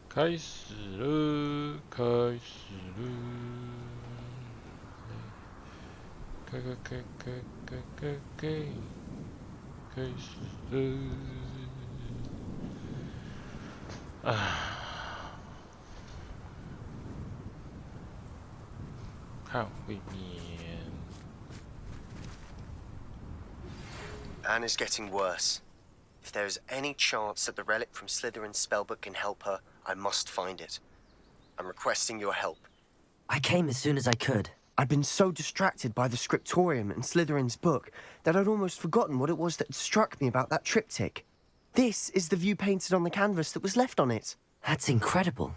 开始了，开始了，开始了。看会面。 Anne is getting worse. If there is any chance that the relic from Slytherin's spellbook can help her, I must find it. I'm requesting your help. I came as soon as I could. I'd been so distracted by the scriptorium and Slytherin's book that I'd almost forgotten what it was that struck me about that triptych. This is the view painted on the canvas that was left on it. That's incredible.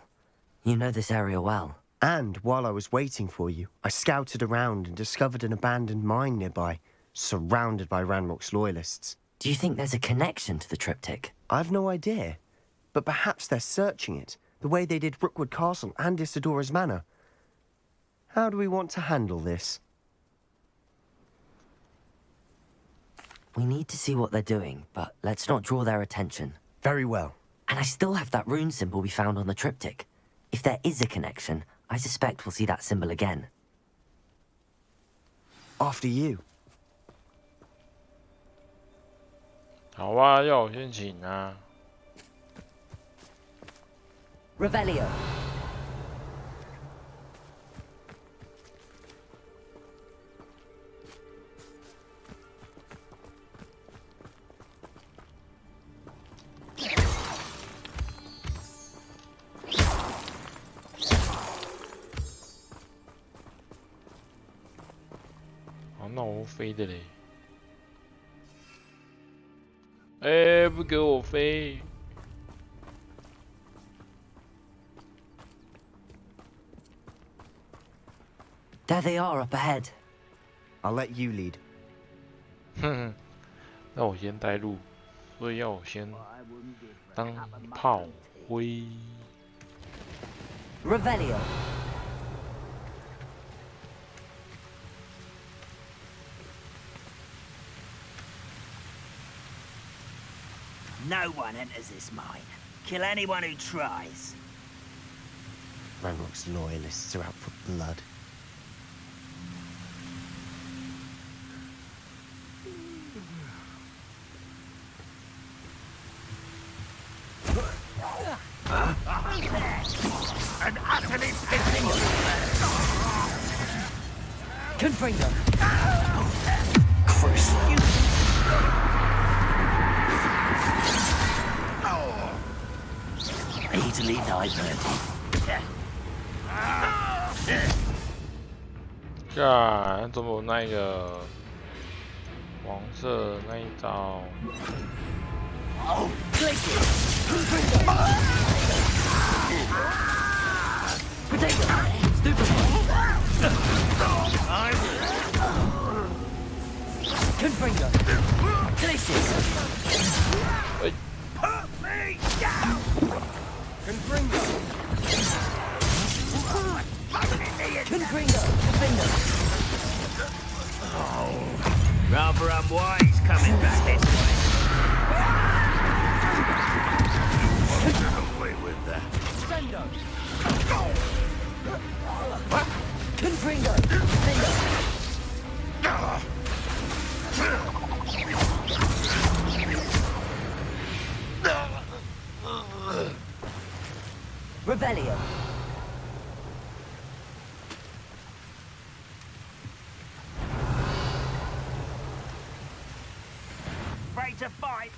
You know this area well. And while I was waiting for you, I scouted around and discovered an abandoned mine nearby, surrounded by Ranrock's loyalists. Do you think there's a connection to the triptych? I've no idea, but perhaps they're searching it, the way they did Rookwood Castle and Isidora's Manor. How do we want to handle this? We need to see what they're doing, but let's not draw their attention. Very well. And I still have that rune symbol we found on the triptych. If there is a connection, I suspect we'll see that symbol again. After you. 好啊，要我先请啊。Revelio. Oh, 那我飞的嘞。 哎，不给我飞！ There they are up ahead. I'll let you lead. 哼，那我先带路，所以要我先当炮灰。 Revelio. No one enters this mine. Kill anyone who tries. Ranrock's loyalists are out for blood. An utterly pitiful. Confringo. Christ. Easily diverted. 干，怎么那个黄色那一招？ Potato. Stupid. Confringo. Glacius. Put me down! Confringo! Confringo. Confringo. Rather unwise coming back this way. Get away with that. Sendo. Confringo. Confringo. Revelio. Ready to fight?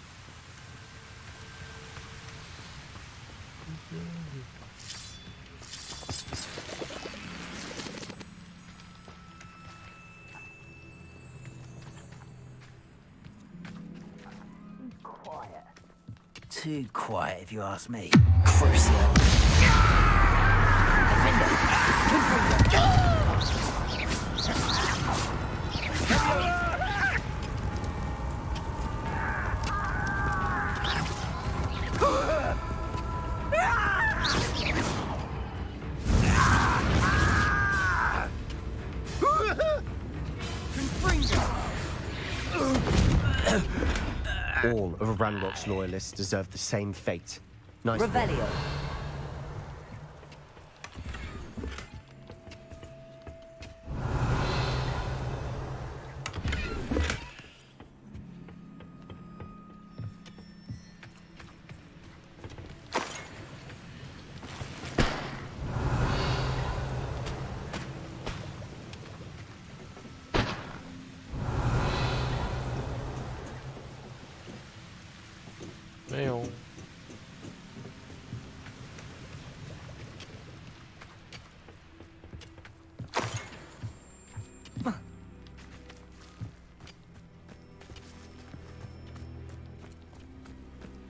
Quiet. Too quiet, if you ask me. Crucio. Confringo. Confringo. All of Ranrock's loyalists deserve the same fate. Nice. Revelio. 没有。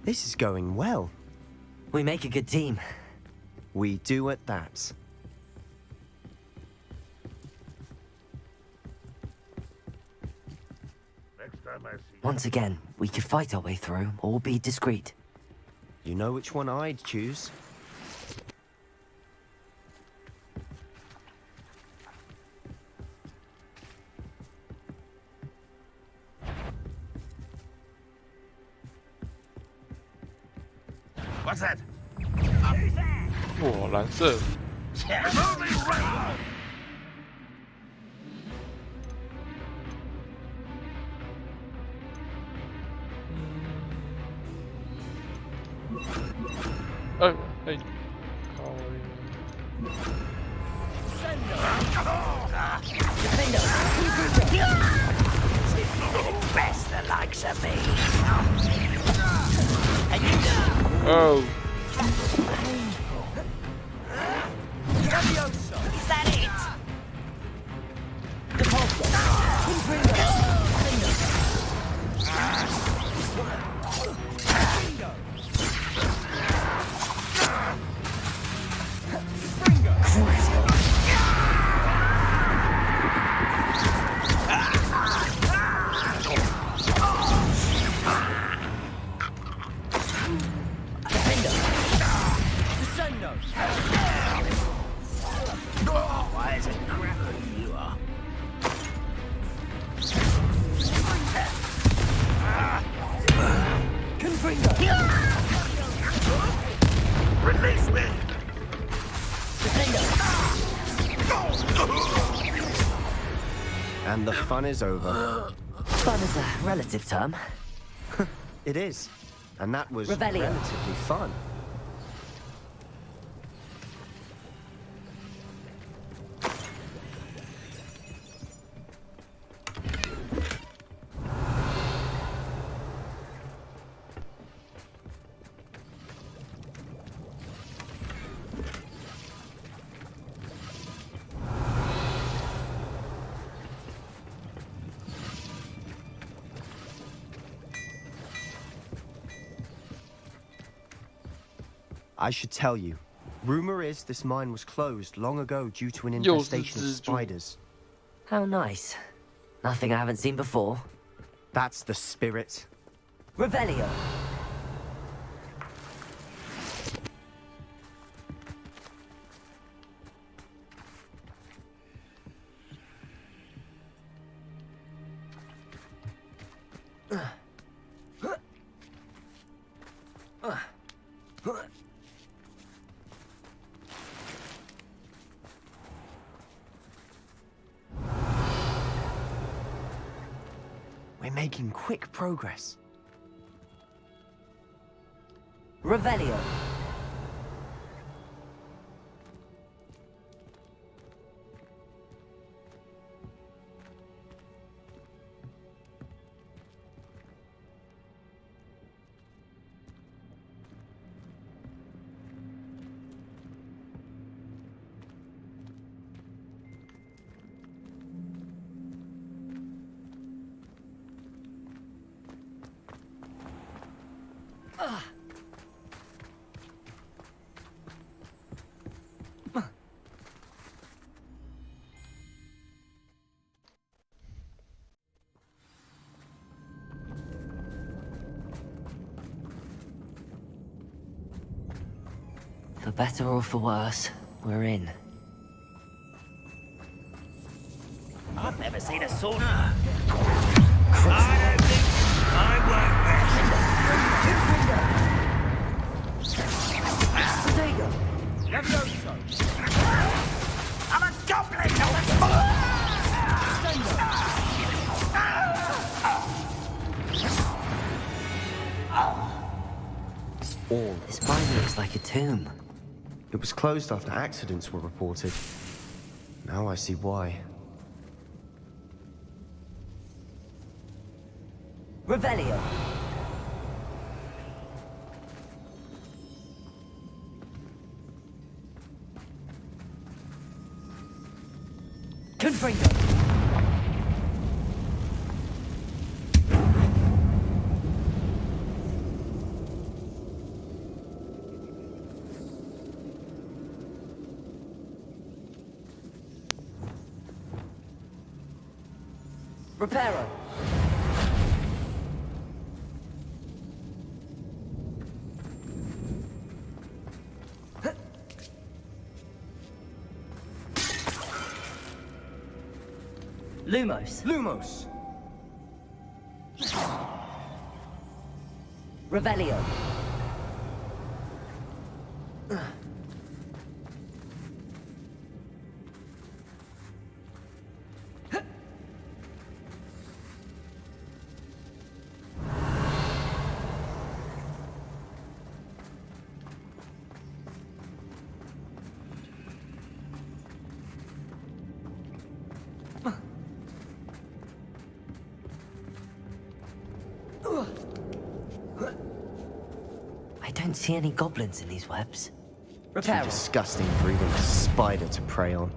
This is going well. We make a good team. We do at that. Once again, we could fight our way through or be discreet. You know which one I'd choose. What's that? 哇，蓝色。哎，靠Best the likes of me. 哦， Is that it? Why is it crapper you are? Release me! And the fun is over. Fun is a relative term. It is. And that was Revelio. relatively fun. I should tell you. Rumor is this mine was closed long ago due to an infestation of spiders. How nice. Nothing I haven't seen before. That's the spirit. Revelio. We're making quick progress. Revelio. For better or for worse, we're in. I've never seen a sword. I don't think I I'm a goblin, not a All. This mine looks like a tomb. It was closed after accidents were reported. Now I see why. Revelio. Reparo. Lumos. Lumos. Revelio. I don't see any goblins in these webs. Too Reparo. disgusting for even a spider to prey on.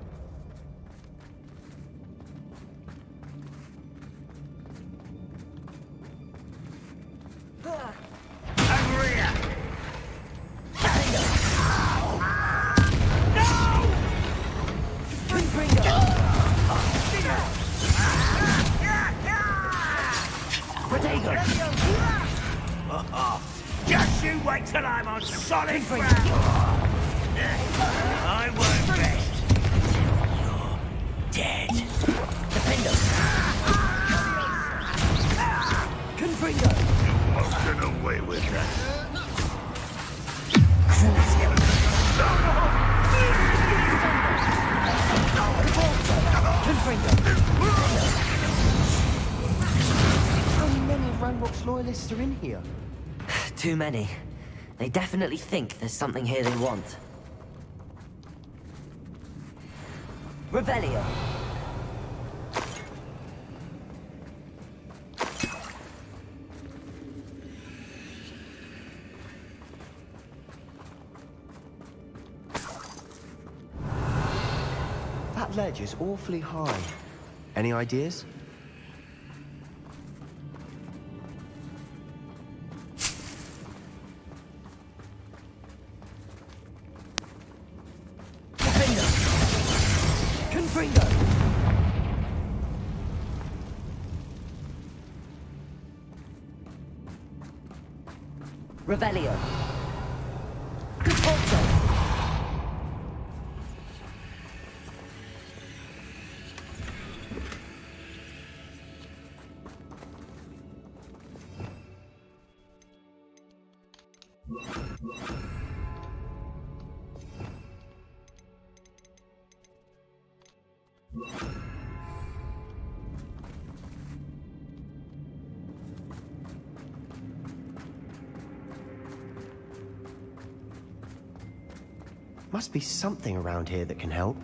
Over here! Just you wait till I'm on solid ground! I won't rest till you're dead. Defender. Confringo. Won't get away with that. How many of Ranrock's loyalists are in here? Too many. They definitely think there's something here they want. Revelio. That ledge is awfully high. Any ideas? Confringo. Revelio. Conforto. Must be something around here that can help.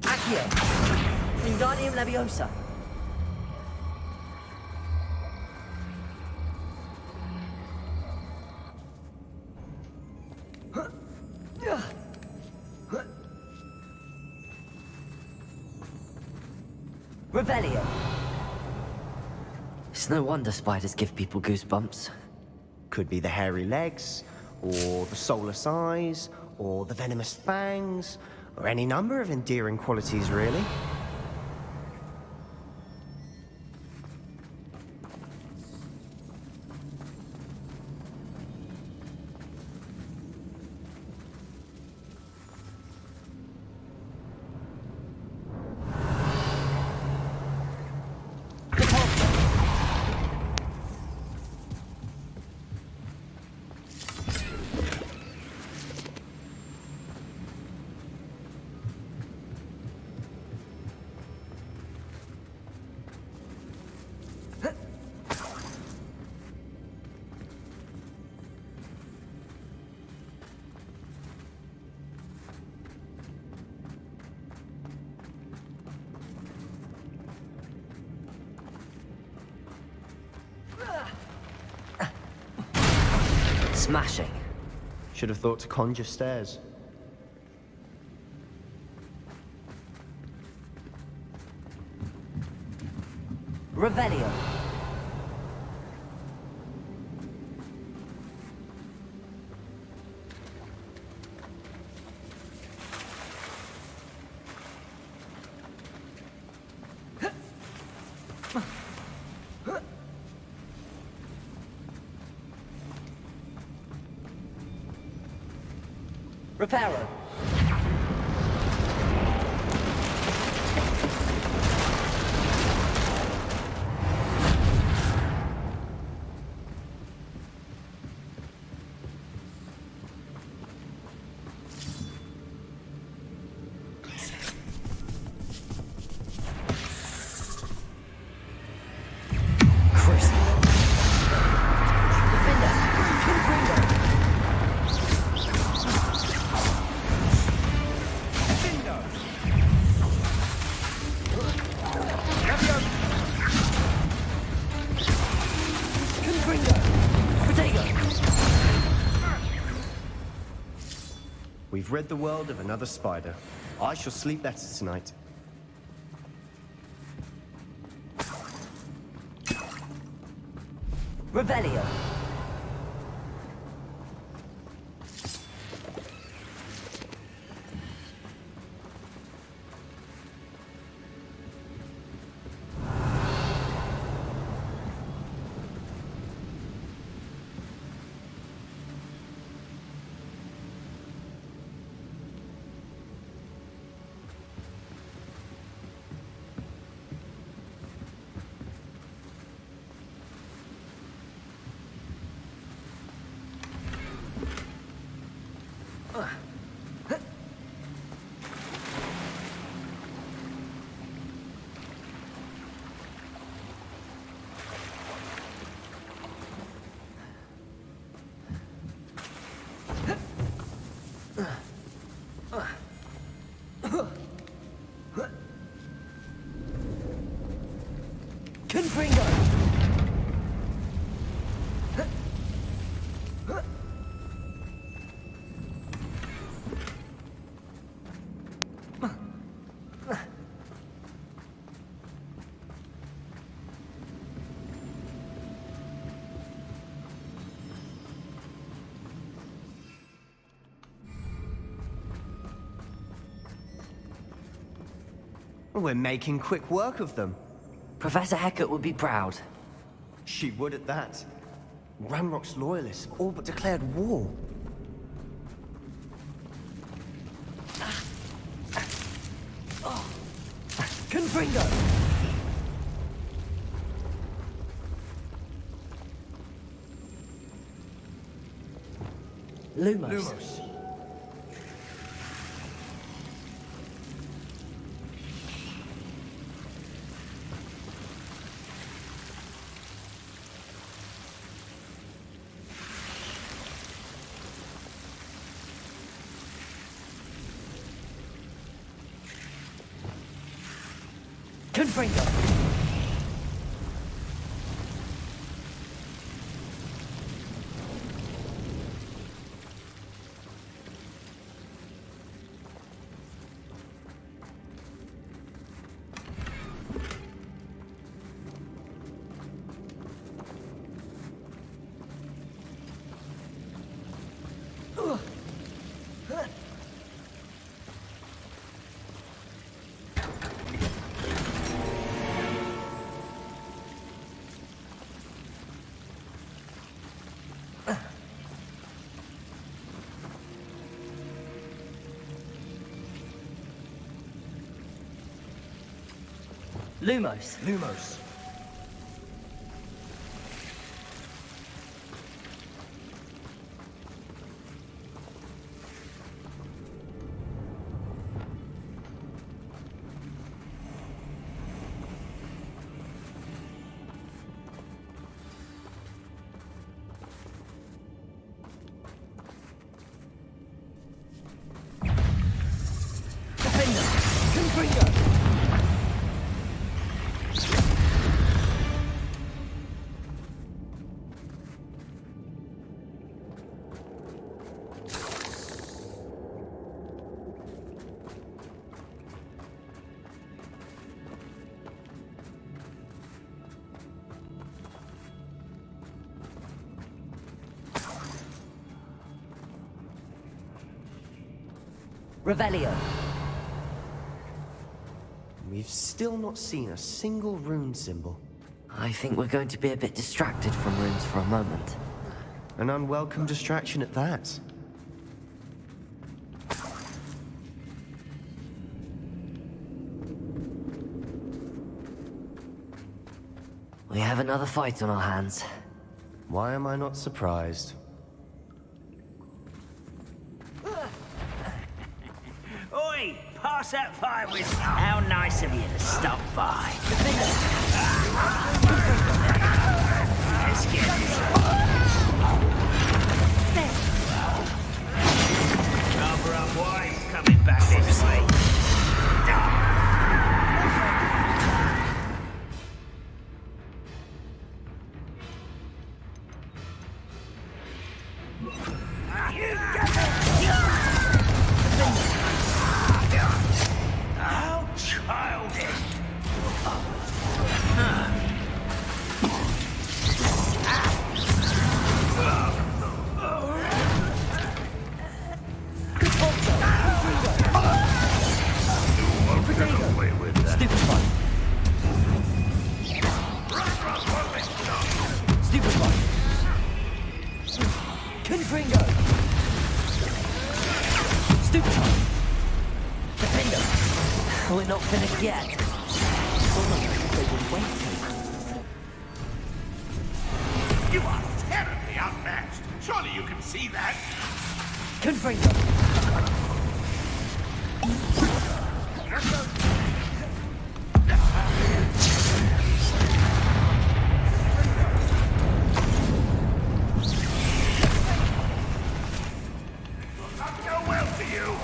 Accio. Wingardium Leviosa. Revelio. It's no wonder spiders give people goosebumps. Could be the hairy legs, or the soulless eyes, or the venomous fangs, or any number of endearing qualities, really. Smashing. Should have thought to conjure stairs. Revelio. Reparo. We've rid the world of another spider. I shall sleep better tonight. Revelio. Confringo! We're making quick work of them. Professor Hecat would be proud. She would at that. Ranrock's loyalists have all but declared war. Confringo! Lumos. Confringo! Lumos. Lumos. Defender. Confringo. Revelio. We've still not seen a single rune symbol. I think we're going to be a bit distracted from runes for a moment. An unwelcome distraction at that. We have another fight on our hands. Why am I not surprised? Oi, pass that fire with me. How nice of you to stop by. Let's get this. Cover up, boys. Coming back this way. How childish! We're not finished yet. You are terribly outmatched. Surely you can see that. Confringo! Not go well for you.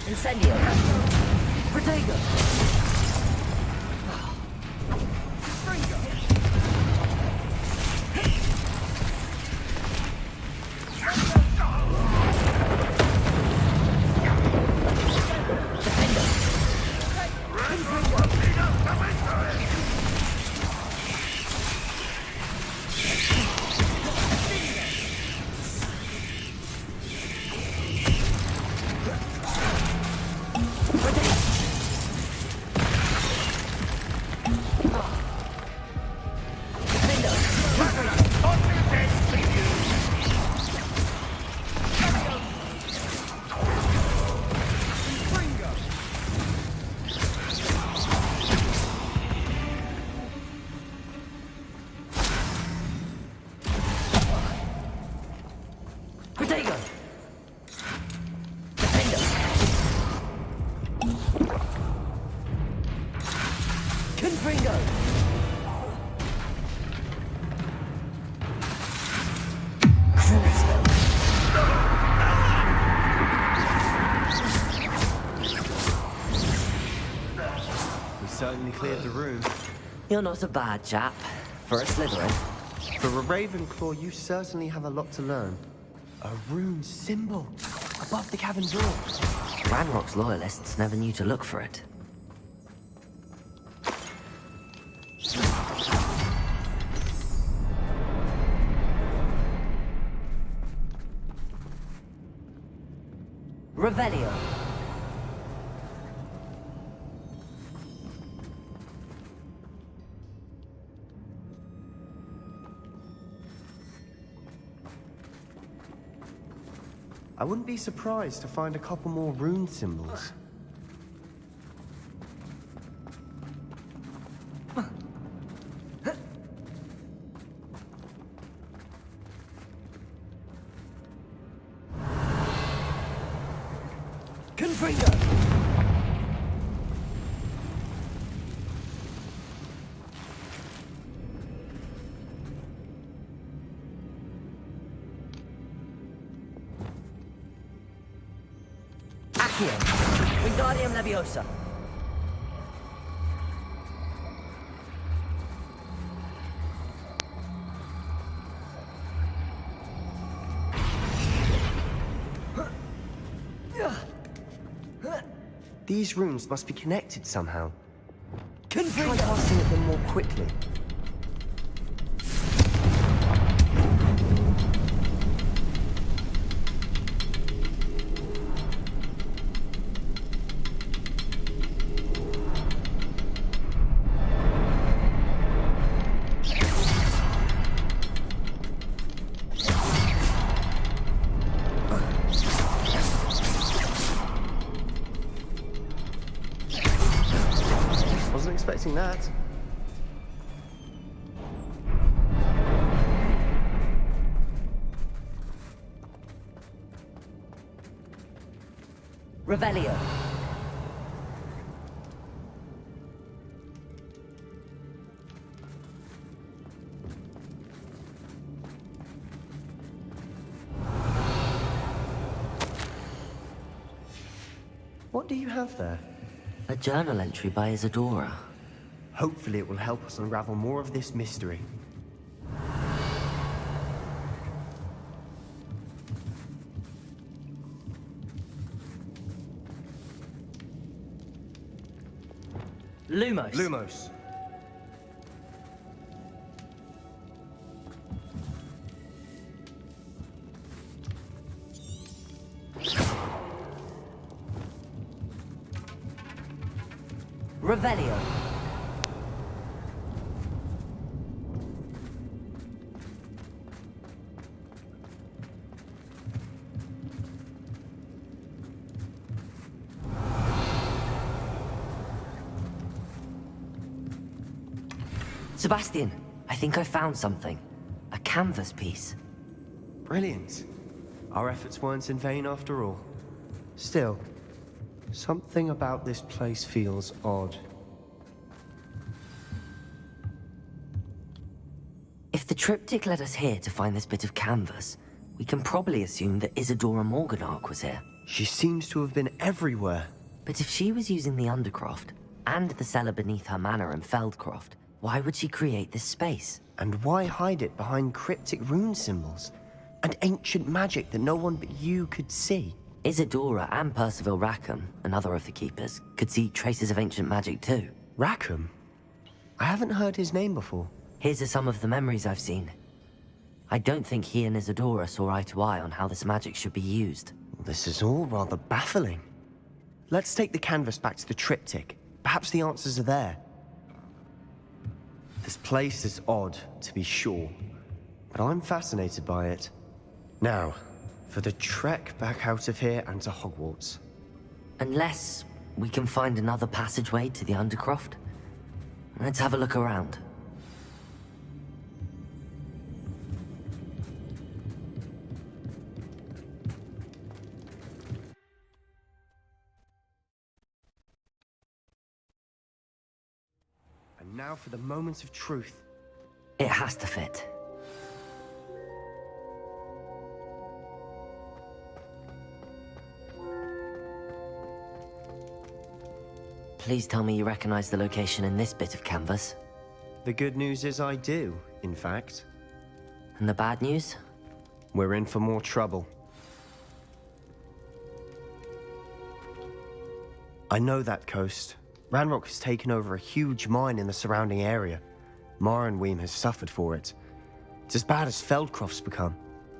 Incendio! Protego! Protego! Defender! Confringo! We certainly cleared the room. You're not a bad chap. For a Slytherin. For a Ravenclaw, you certainly have a lot to learn. A rune symbol above the cavern door. Ranrock's loyalists never knew to look for it. Revelio. I wouldn't be surprised to find a couple more rune symbols. Confringo! Accio! Wingardium Leviosa! These runes must be connected somehow. Try Confringo! casting at them more quickly. forgetting that. Revelio. What do you have there? A journal entry by Isadora. Hopefully it will help us unravel more of this mystery. Lumos. Lumos. Revelio. Sebastian, I think I found something. A canvas piece. Brilliant. Our efforts weren't in vain after all. Still, something about this place feels odd. If the triptych led us here to find this bit of canvas, we can probably assume that Isadora Morganach was here. She seems to have been everywhere. But if she was using the Undercroft, and the cellar beneath her manor in Feldcroft, why would she create this space? And why hide it behind cryptic rune symbols? And ancient magic that no one but you could see? Isadora and Percival Rackham, another of the Keepers, could see traces of ancient magic too. Rackham? I haven't heard his name before. Here's some of the memories I've seen. I don't think he and Isadora saw eye to eye on how this magic should be used. This is all rather baffling. Let's take the canvas back to the triptych. Perhaps the answers are there. This place is odd, to be sure, but I'm fascinated by it. Now, for the trek back out of here and to Hogwarts. Unless we can find another passageway to the Undercroft. Let's have a look around. And now for the moment of truth. It has to fit. Please tell me you recognize the location in this bit of canvas. The good news is I do, in fact. And the bad news? We're in for more trouble. I know that coast. Ranrock has taken over a huge mine in the surrounding area. Mornweem has suffered for it. It's as bad as Feldcroft's become.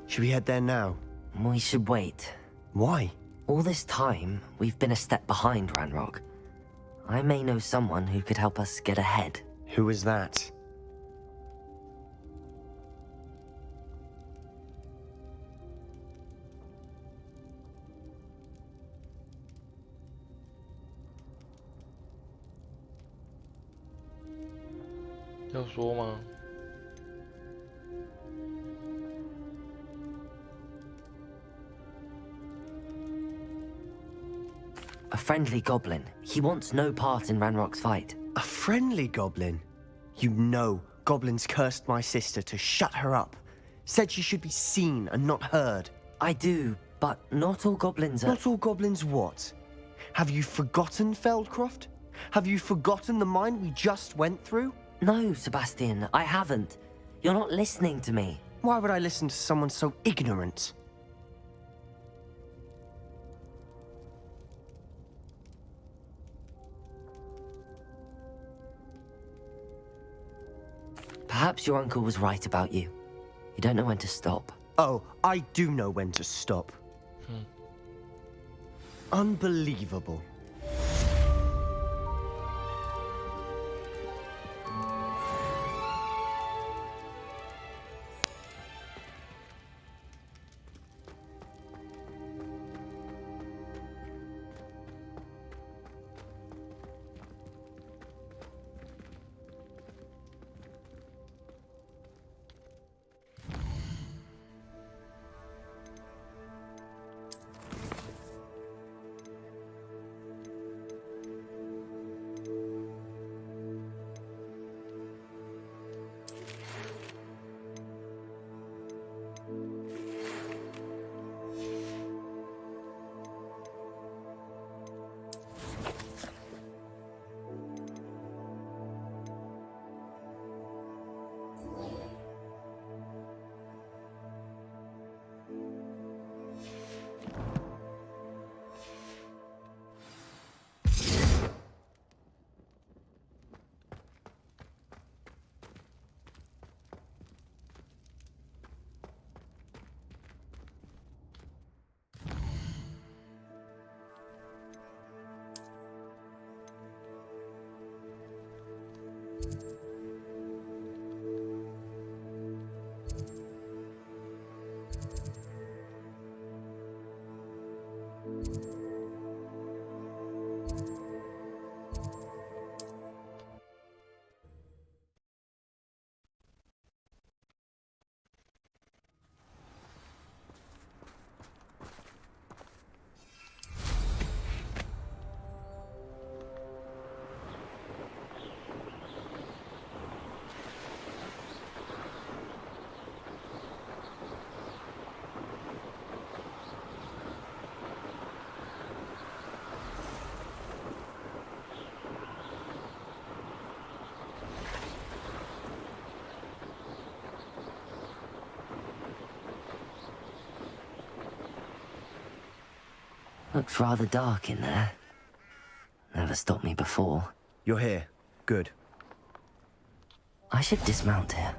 Should we head there now? We should wait. Why? All this time, we've been a step behind Ranrock. I may know someone who could help us get ahead. Who is that?要说吗？ A friendly goblin. He wants no part in Ranrock's fight. A friendly goblin? You know goblins cursed my sister to shut her up. Said she should be seen and not heard. I do, but not all goblins are... Not all goblins what? Have you forgotten Feldcroft? Have you forgotten the mine we just went through? No, Sebastian, I haven't. You're not listening to me. Why would I listen to someone so ignorant? Perhaps your uncle was right about you. You don't know when to stop. Oh, I do know when to stop. Unbelievable. Looks rather dark in there. Never stopped me before. You're here. Good. I should dismount here.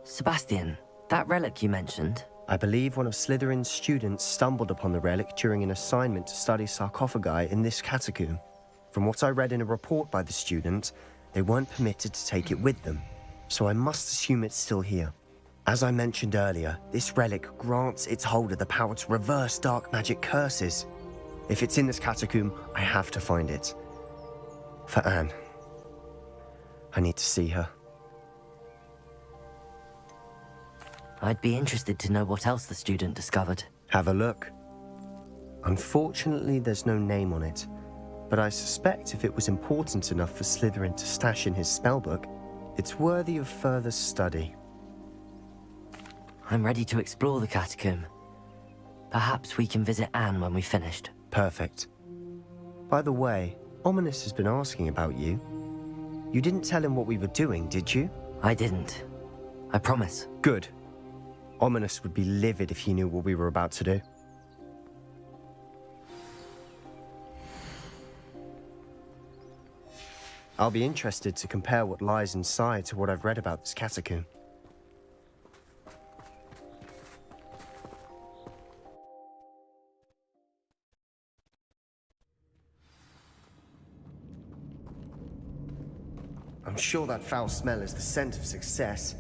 Sebastian, that relic you mentioned. I believe one of Slytherin's students stumbled upon the relic during an assignment to study sarcophagi in this catacomb. From what I read in a report by the student, they weren't permitted to take it with them, so I must assume it's still here. As I mentioned earlier, this relic grants its holder the power to reverse dark magic curses. If it's in this catacomb, I have to find it. For Anne. I need to see her. I'd be interested to know what else the student discovered. Have a look. Unfortunately, there's no name on it, but I suspect if it was important enough for Slytherin to stash in his spellbook, it's worthy of further study. I'm ready to explore the catacomb. Perhaps we can visit Anne when we've finished. Perfect. By the way, Ominous has been asking about you. You didn't tell him what we were doing, did you? I didn't. I promise. Good. Ominous would be livid if he knew what we were about to do. I'll be interested to compare what lies inside to what I've read about this catacomb. I'm sure that foul smell is the scent of success.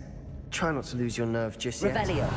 Try not to lose your nerve just yet. Revelio.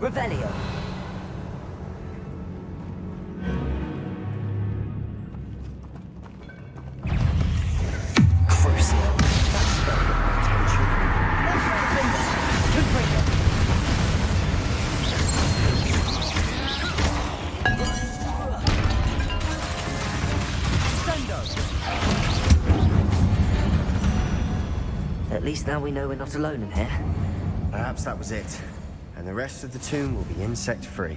Revelio. Crucio. At least now we know we're not alone in here. Perhaps that was it. And the rest of the tomb will be insect-free.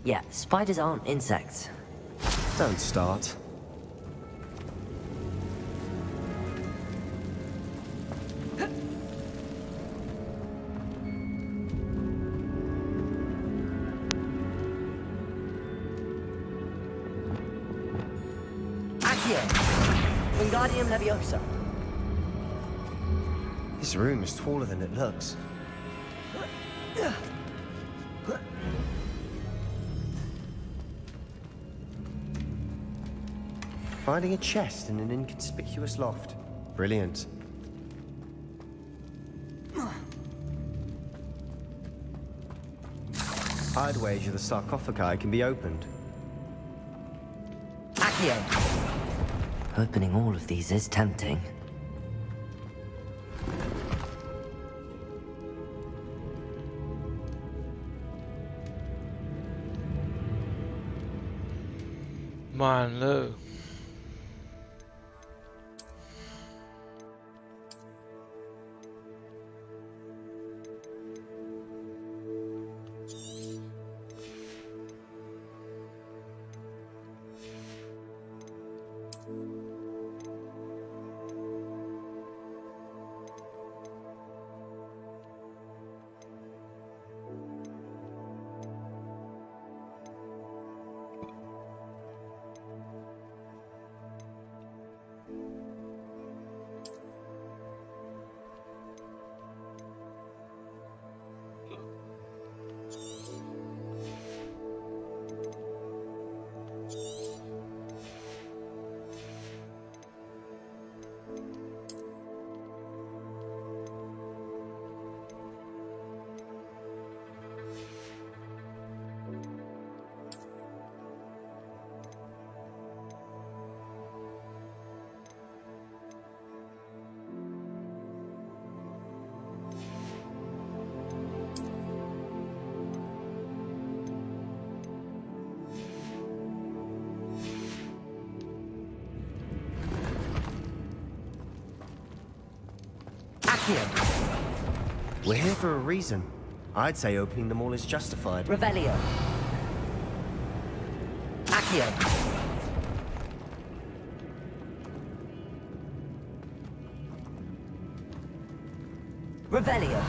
Yeah, spiders aren't insects. Don't start. Accio. Wingardium Leviosa. This room is taller than it looks. Finding a chest in an inconspicuous loft. Brilliant. I'd wager the sarcophagi can be opened. Accio. Opening all of these is tempting. Man 了。We're here for a reason. I'd say opening them all is justified. Revelio. Accio. Revelio.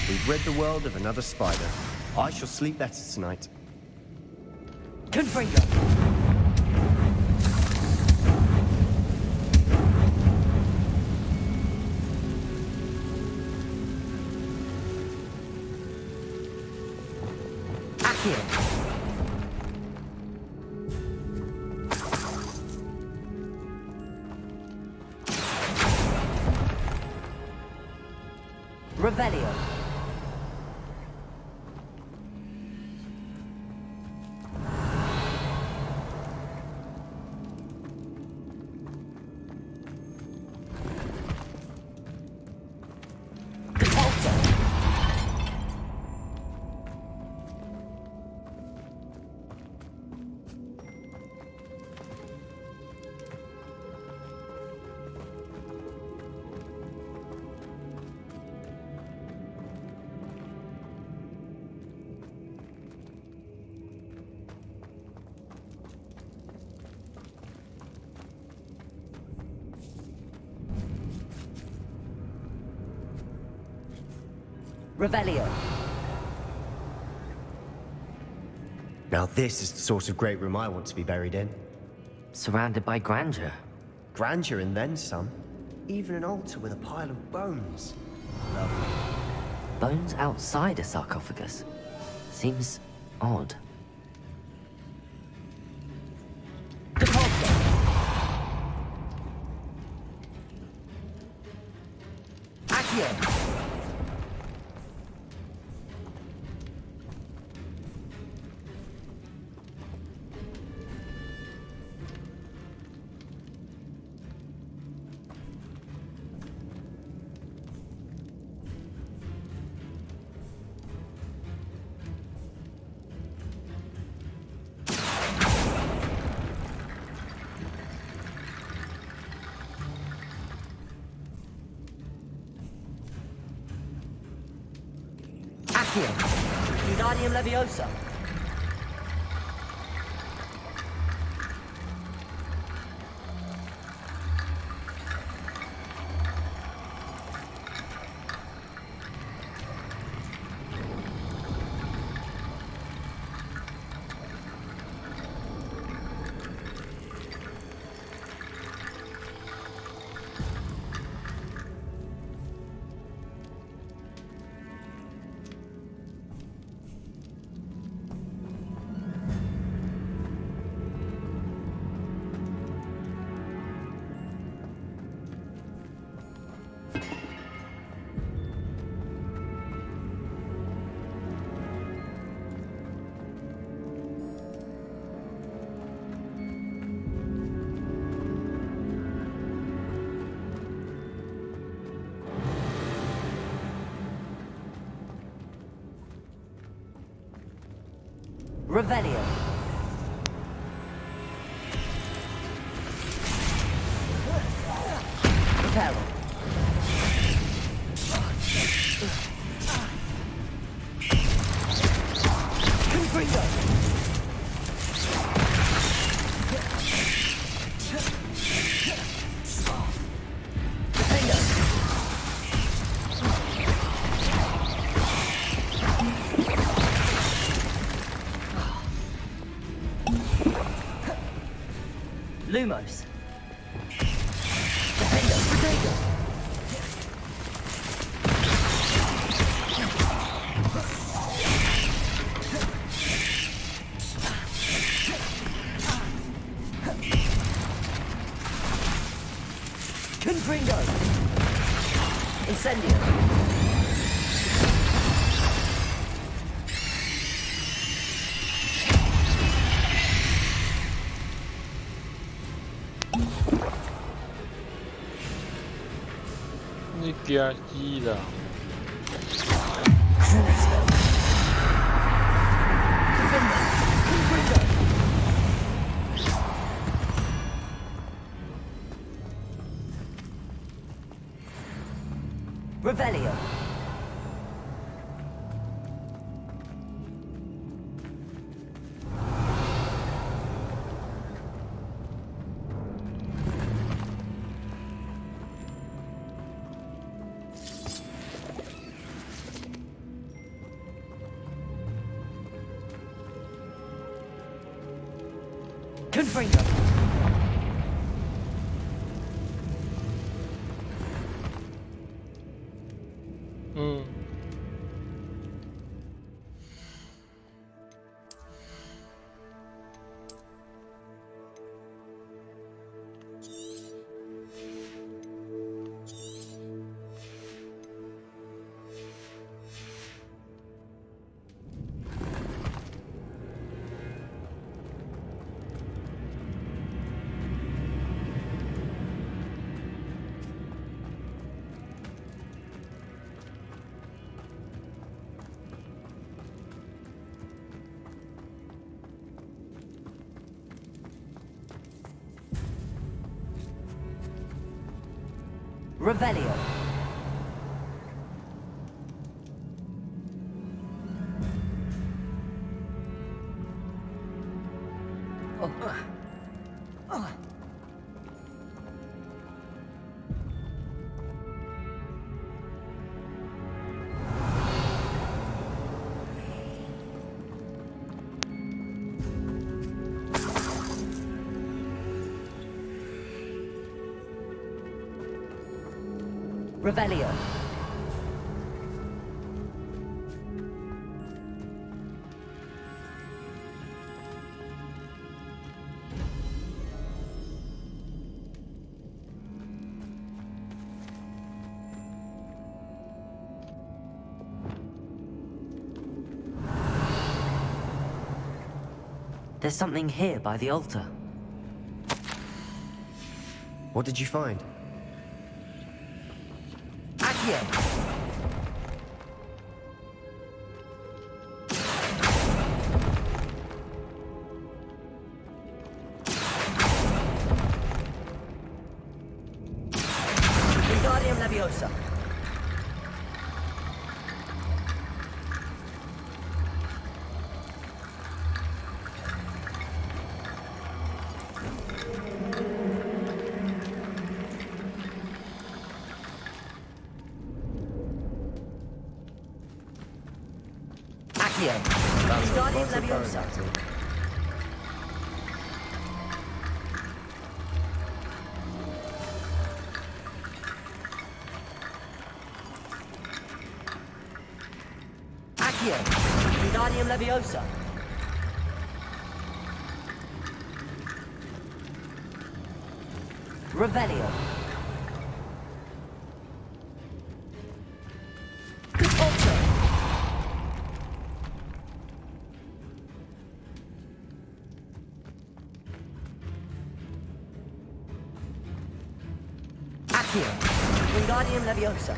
We've rid the world of another spider. I shall sleep better tonight. Confringo. Accio. Revelio. Revelio. Now this is the sort of great room I want to be buried in. Surrounded by grandeur. Grandeur and then some. Even an altar with a pile of bones. Lovely. Bones outside a sarcophagus. Seems odd. Accio. Accio. Wingardium Leviosa. Revelio. Repel. Confringo. Defender. Lumos. Defender. Protego. Confringo. Incendio.你家鸡了。 Revelio. Confringo. Revelio. Revelio. There's something here by the altar. What did you find? Accio. Wingardium Leviosa. Accio. Wingardium Leviosa. Accio. Wingardium Leviosa. Revelio. Contorto. Accio. Wingardium Leviosa.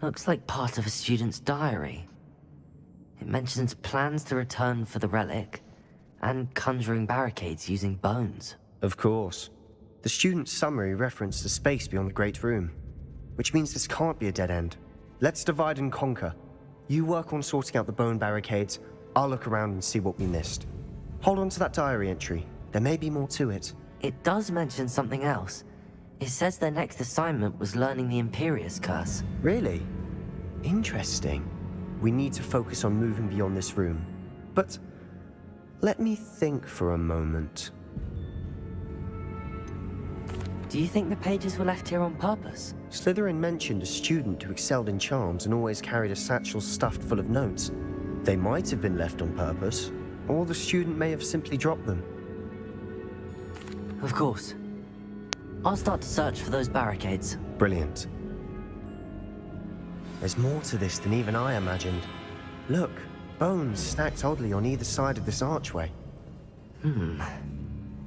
Looks like part of a student's diary. It mentions plans to return for the relic, and conjuring barricades using bones. Of course. The student's summary referenced a space beyond the Great Room, which means this can't be a dead end. Let's divide and conquer. You work on sorting out the bone barricades, I'll look around and see what we missed. Hold on to that diary entry. There may be more to it. It does mention something else. It says their next assignment was learning the Imperius Curse. Really? Interesting. We need to focus on moving beyond this room. But let me think for a moment. Do you think the pages were left here on purpose? Slytherin mentioned a student who excelled in charms and always carried a satchel stuffed full of notes. They might have been left on purpose, or the student may have simply dropped them. Of course. I'll start to search for those barricades. Brilliant. There's more to this than even I imagined. Look, bones stacked oddly on either side of this archway.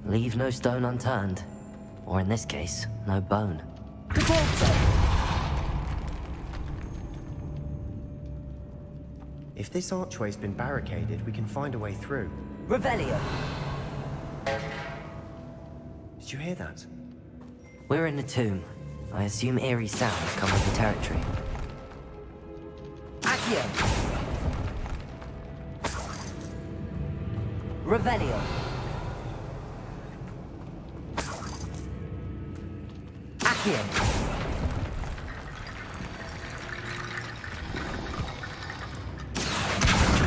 Leave no stone unturned. Or in this case, no bone. If this archway's been barricaded, we can find a way through. Revelio. Did you hear that? We're in a tomb. I assume eerie sounds come with the territory. Accio. Revelio. Accio.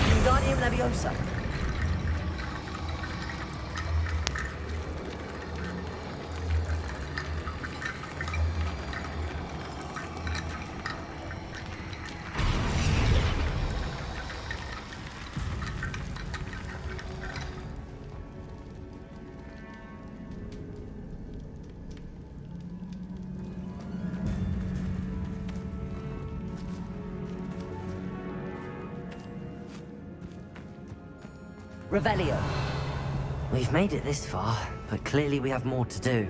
Wingardium Leviosa. Revelio. We've made it this far, but clearly we have more to do.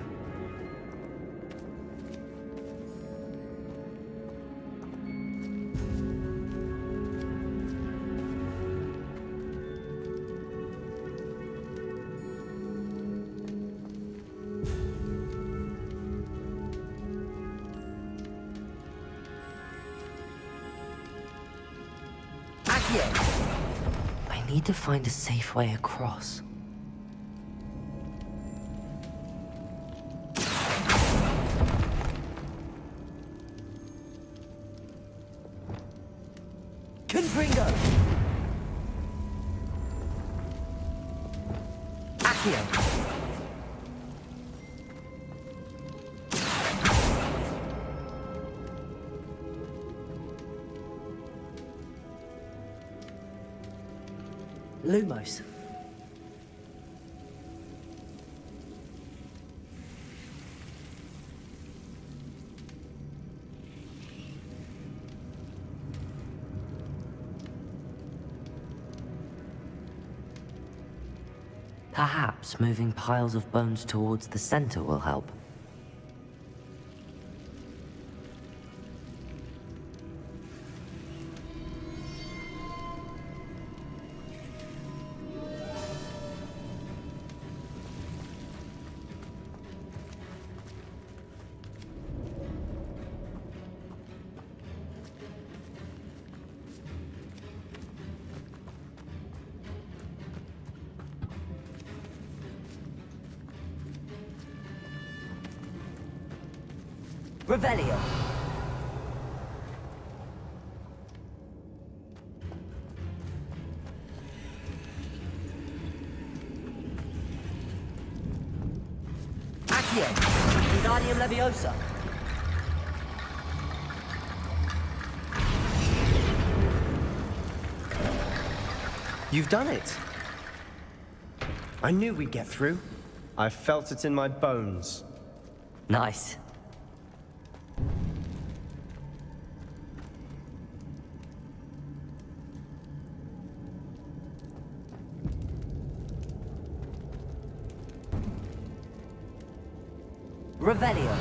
Accio. I need to find a safe way across. Confringo. Accio. Lumos. Perhaps moving piles of bones towards the center will help. Revelio. Accio. Wingardium Leviosa. You've done it. I knew we'd get through. I felt it in my bones. Nice. Revelio.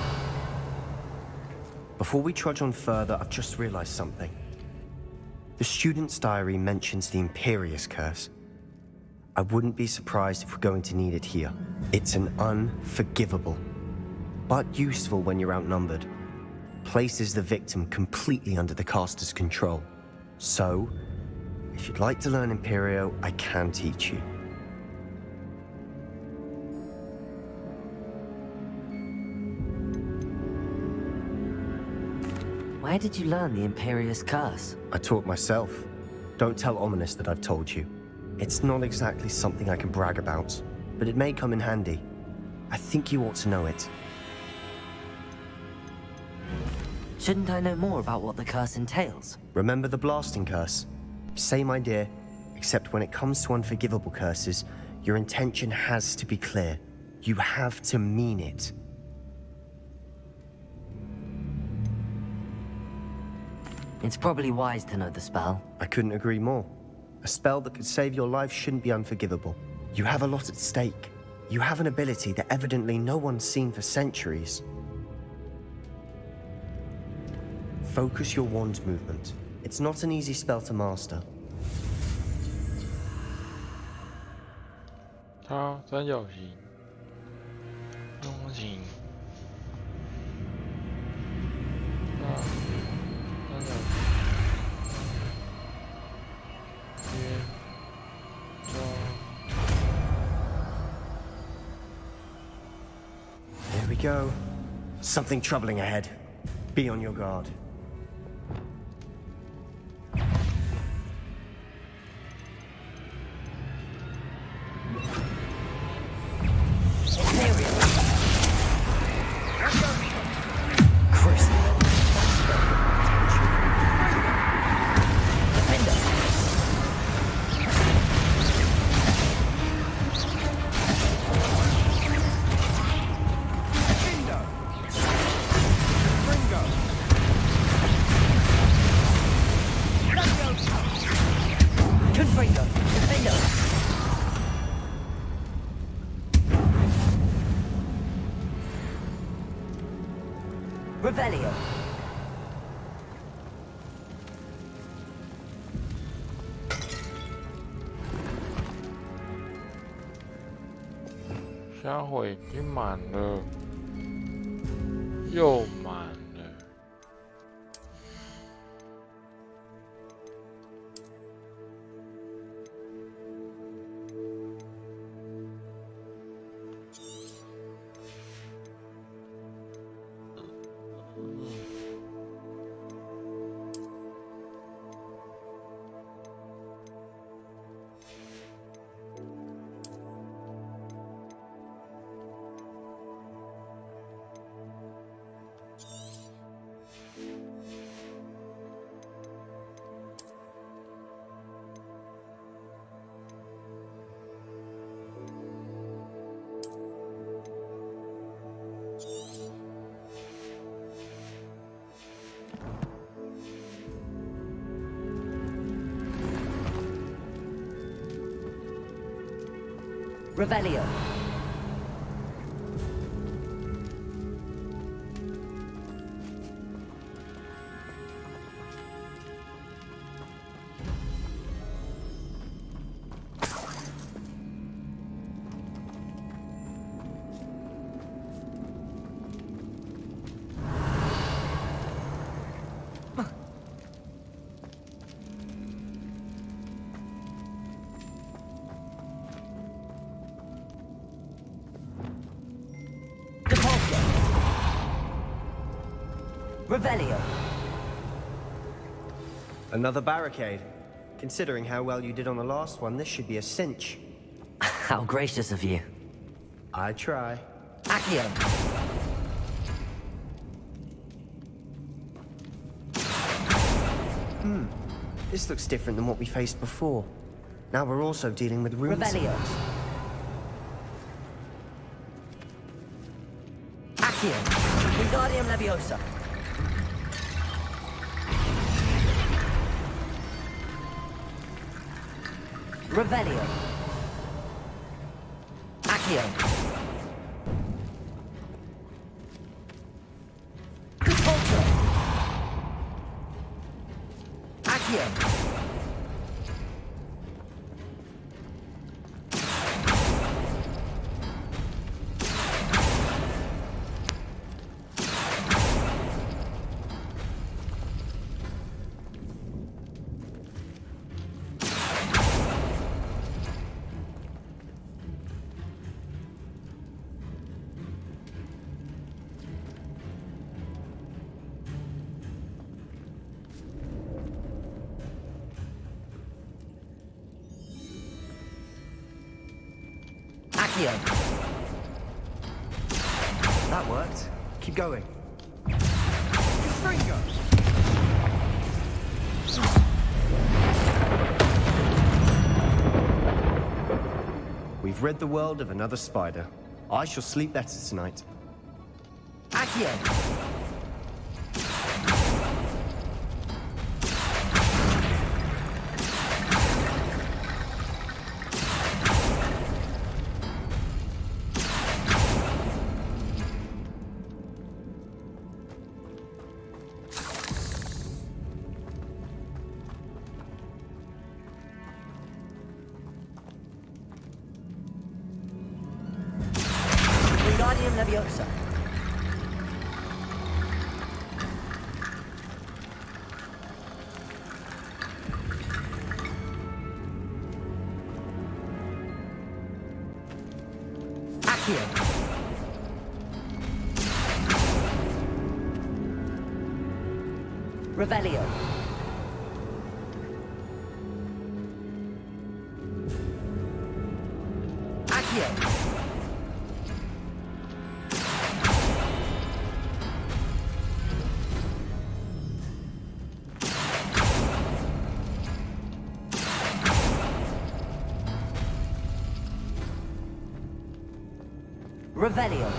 Before we trudge on further, I've just realized something. The student's diary mentions the Imperious Curse. I wouldn't be surprised if we're going to need it here. It's an unforgivable, but useful when you're outnumbered. Places the victim completely under the caster's control. So, if you'd like to learn Imperio, I can teach you. Where did you learn the Imperious Curse? I taught myself. Don't tell Ominous that I've told you. It's not exactly something I can brag about, but it may come in handy. I think you ought to know it. Shouldn't I know more about what the curse entails? Remember the blasting curse? Same idea, except when it comes to unforgivable curses, your intention has to be clear. You have to mean it. It's probably wise to know the spell. I couldn't agree more. A spell that could save your life shouldn't be unforgivable. You have a lot at stake. You have an ability that evidently no one's seen for centuries. Focus your wand's movement. It's not an easy spell to master. 它三角形、中形、三角形、约、中。Here we go. Something troubling ahead. Be on your guard. Revelio. 销毁已经满了，又满了。Revelio. Revelio. Another barricade. Considering how well you did on the last one, this should be a cinch. How gracious of you. I try. Accio. This looks different than what we faced before. Now we're also dealing with room Revelio. symbols. Accio. Wingardium Leviosa. Revelio. Accio. Repulsor. Accio. Accio. That worked. Keep going. Confringo! We've rid the world of another spider. I shall sleep better tonight. Accio. Wingardium Leviosa. Accio. Revelio. Accio. Revelio.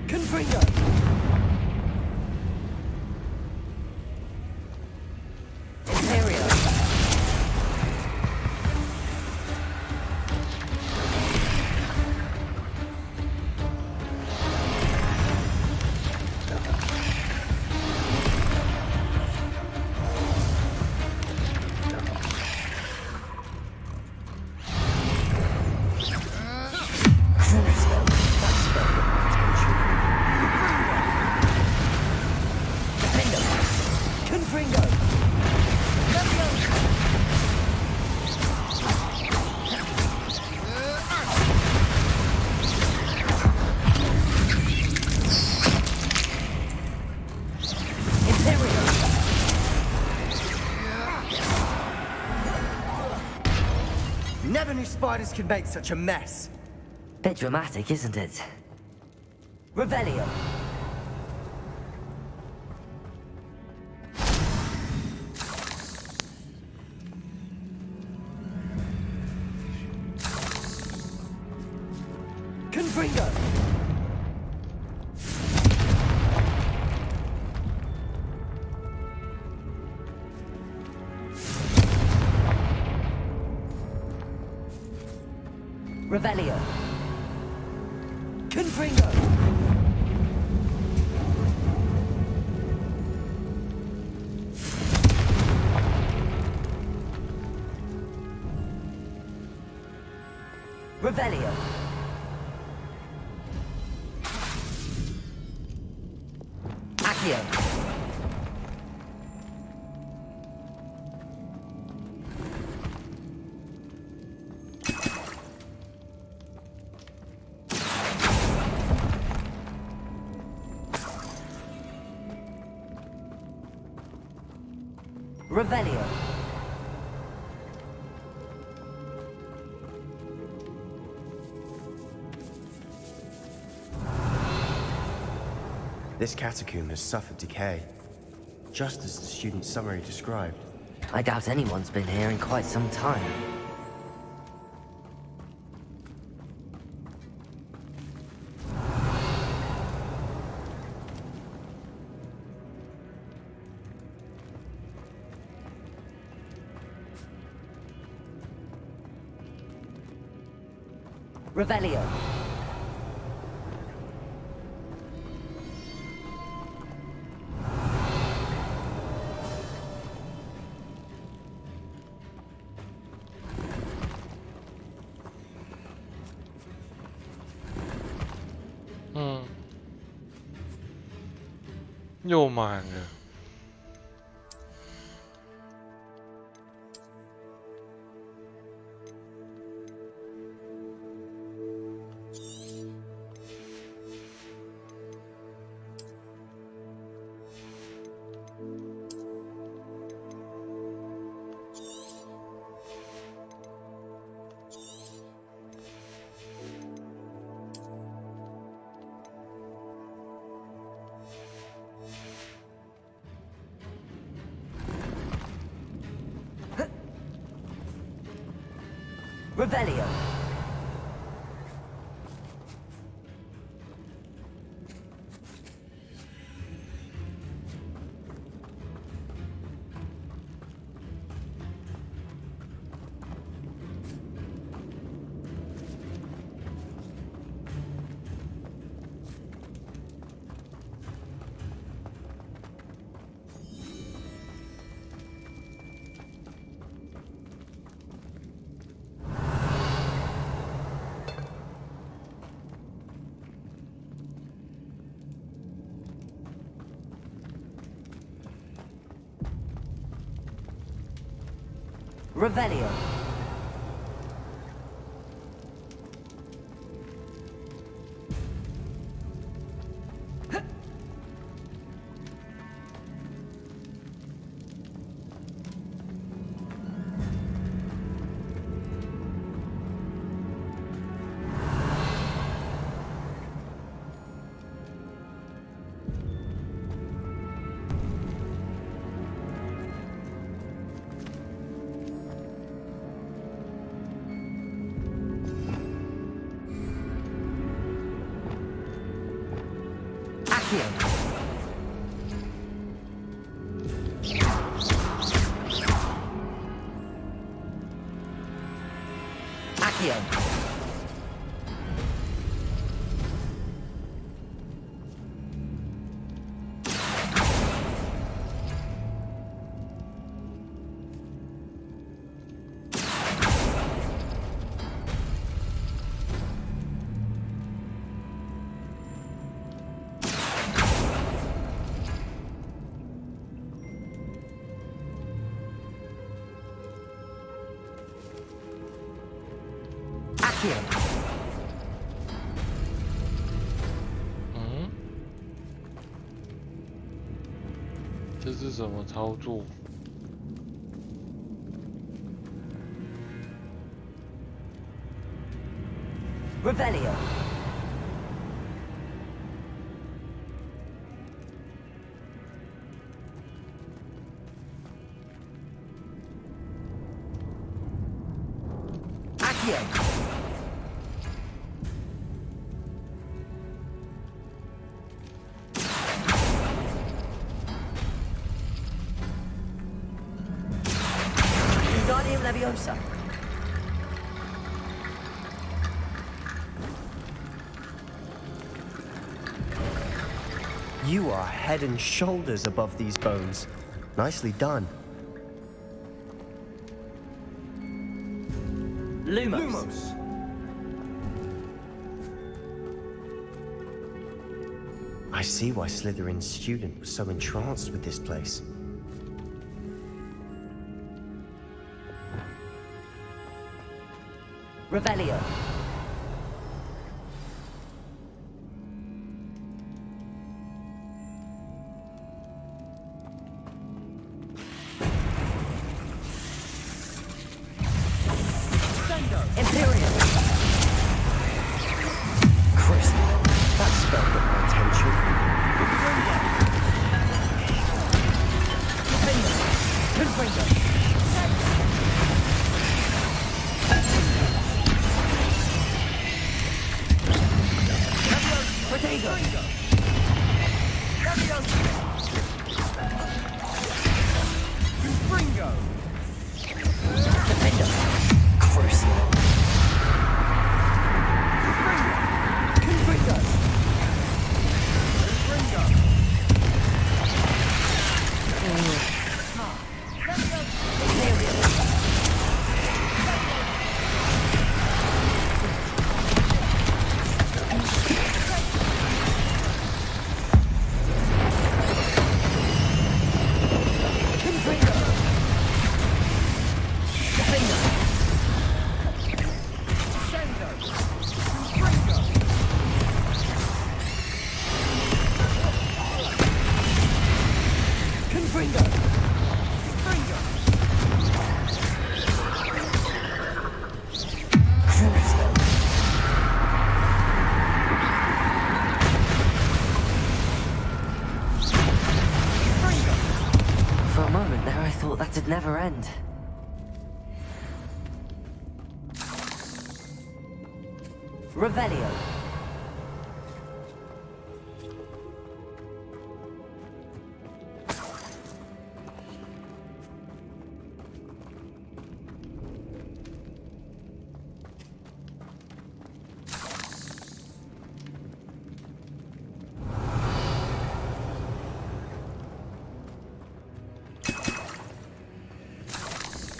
Confringo. Imperio. Confringo. Never knew spiders could make such a mess. Bit dramatic, isn't it? Revelio. Confringo. Revelio. Confringo. Revelio. Accio. Revelio. This catacomb has suffered decay, just as the student's summary described. I doubt anyone's been here in quite some time. Revelio. Hmm. 又满了。Revelio. Revelio. Accio. Accio. Accio. 嗯，这是什么操作？ Revelio. Accio. Wingardium Leviosa. You are head and shoulders above these bones. Nicely done. Lumos. I see why Slytherin's student was so entranced with this place. Revelio. Imperium. Christ, that spell got my attention. For a moment there, I thought that'd never end. Revelio.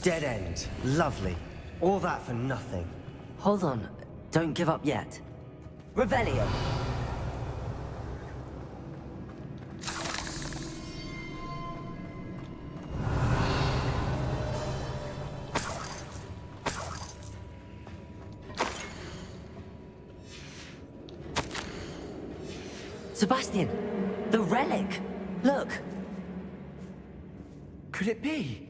Dead end. Lovely. All that for nothing. Hold on. Don't give up yet. Revelio. Sebastian! The relic! Look! Could it be?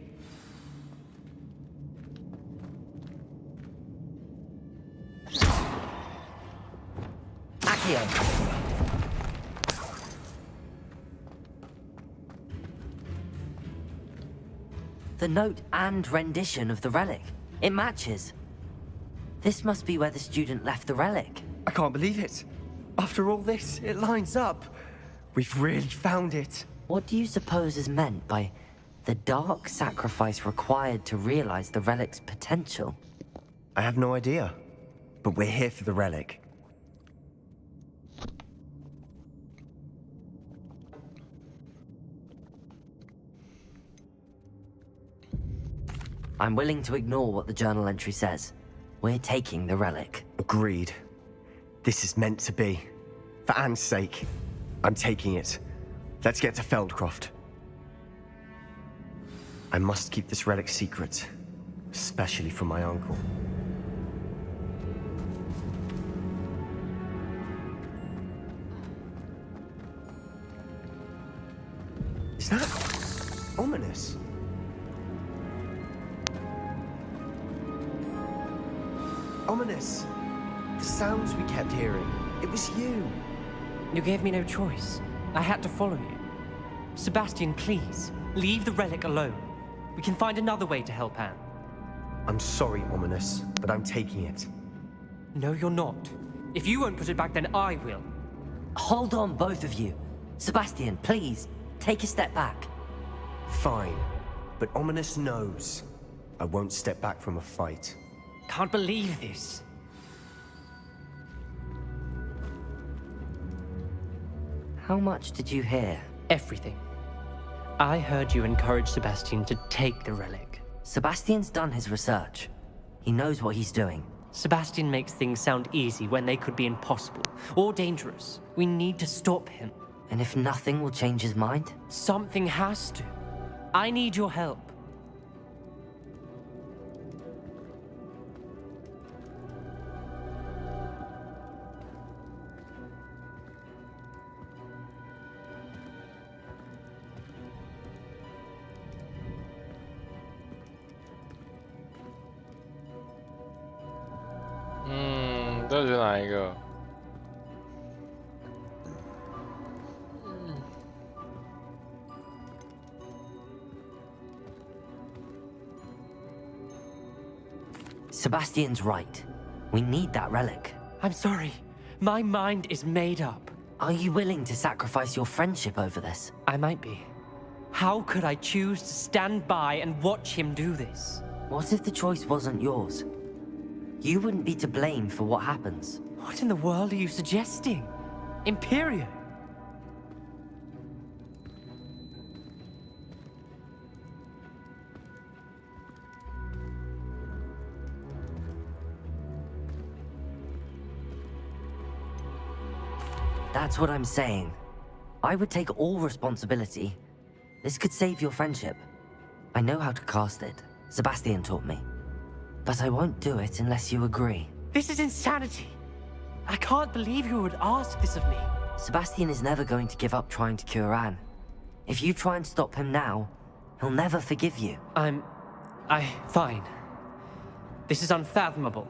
The note and rendition of the relic. It matches. This must be where the student left the relic. I can't believe it. After all this, it lines up. We've really found it. What do you suppose is meant by the dark sacrifice required to realize the relic's potential? I have no idea. But we're here for the relic. I'm willing to ignore what the journal entry says. We're taking the relic. Agreed. This is meant to be. For Anne's sake, I'm taking it. Let's get to Feldcroft. I must keep this relic secret, especially from my uncle. Is that ominous? Ominous. The sounds we kept hearing. It was you. You gave me no choice. I had to follow you. Sebastian, please, leave the relic alone. We can find another way to help Anne. I'm sorry, Ominous, but I'm taking it. No, you're not. If you won't put it back, then I will. Hold on, both of you. Sebastian, please, take a step back. Fine, but Ominous knows I won't step back from a fight. Can't believe this. How much did you hear? Everything. I heard you encourage Sebastian to take the relic. Sebastian's done his research. He knows what he's doing. Sebastian makes things sound easy when they could be impossible or dangerous. We need to stop him. And if nothing will change his mind? Something has to. I need your help. Hmm, 这是哪一个？ Sebastian's right. We need that relic. I'm sorry. My mind is made up. Are you willing to sacrifice your friendship over this? I might be. How could I choose to stand by and watch him do this? What if the choice wasn't yours? You wouldn't be to blame for what happens. What in the world are you suggesting? Imperio? That's what I'm saying. I would take all responsibility. This could save your friendship. I know how to cast it. Sebastian taught me. But I won't do it unless you agree. This is insanity. I can't believe you would ask this of me. Sebastian is never going to give up trying to cure Anne. If you try and stop him now, he'll never forgive you. Fine. This is unfathomable.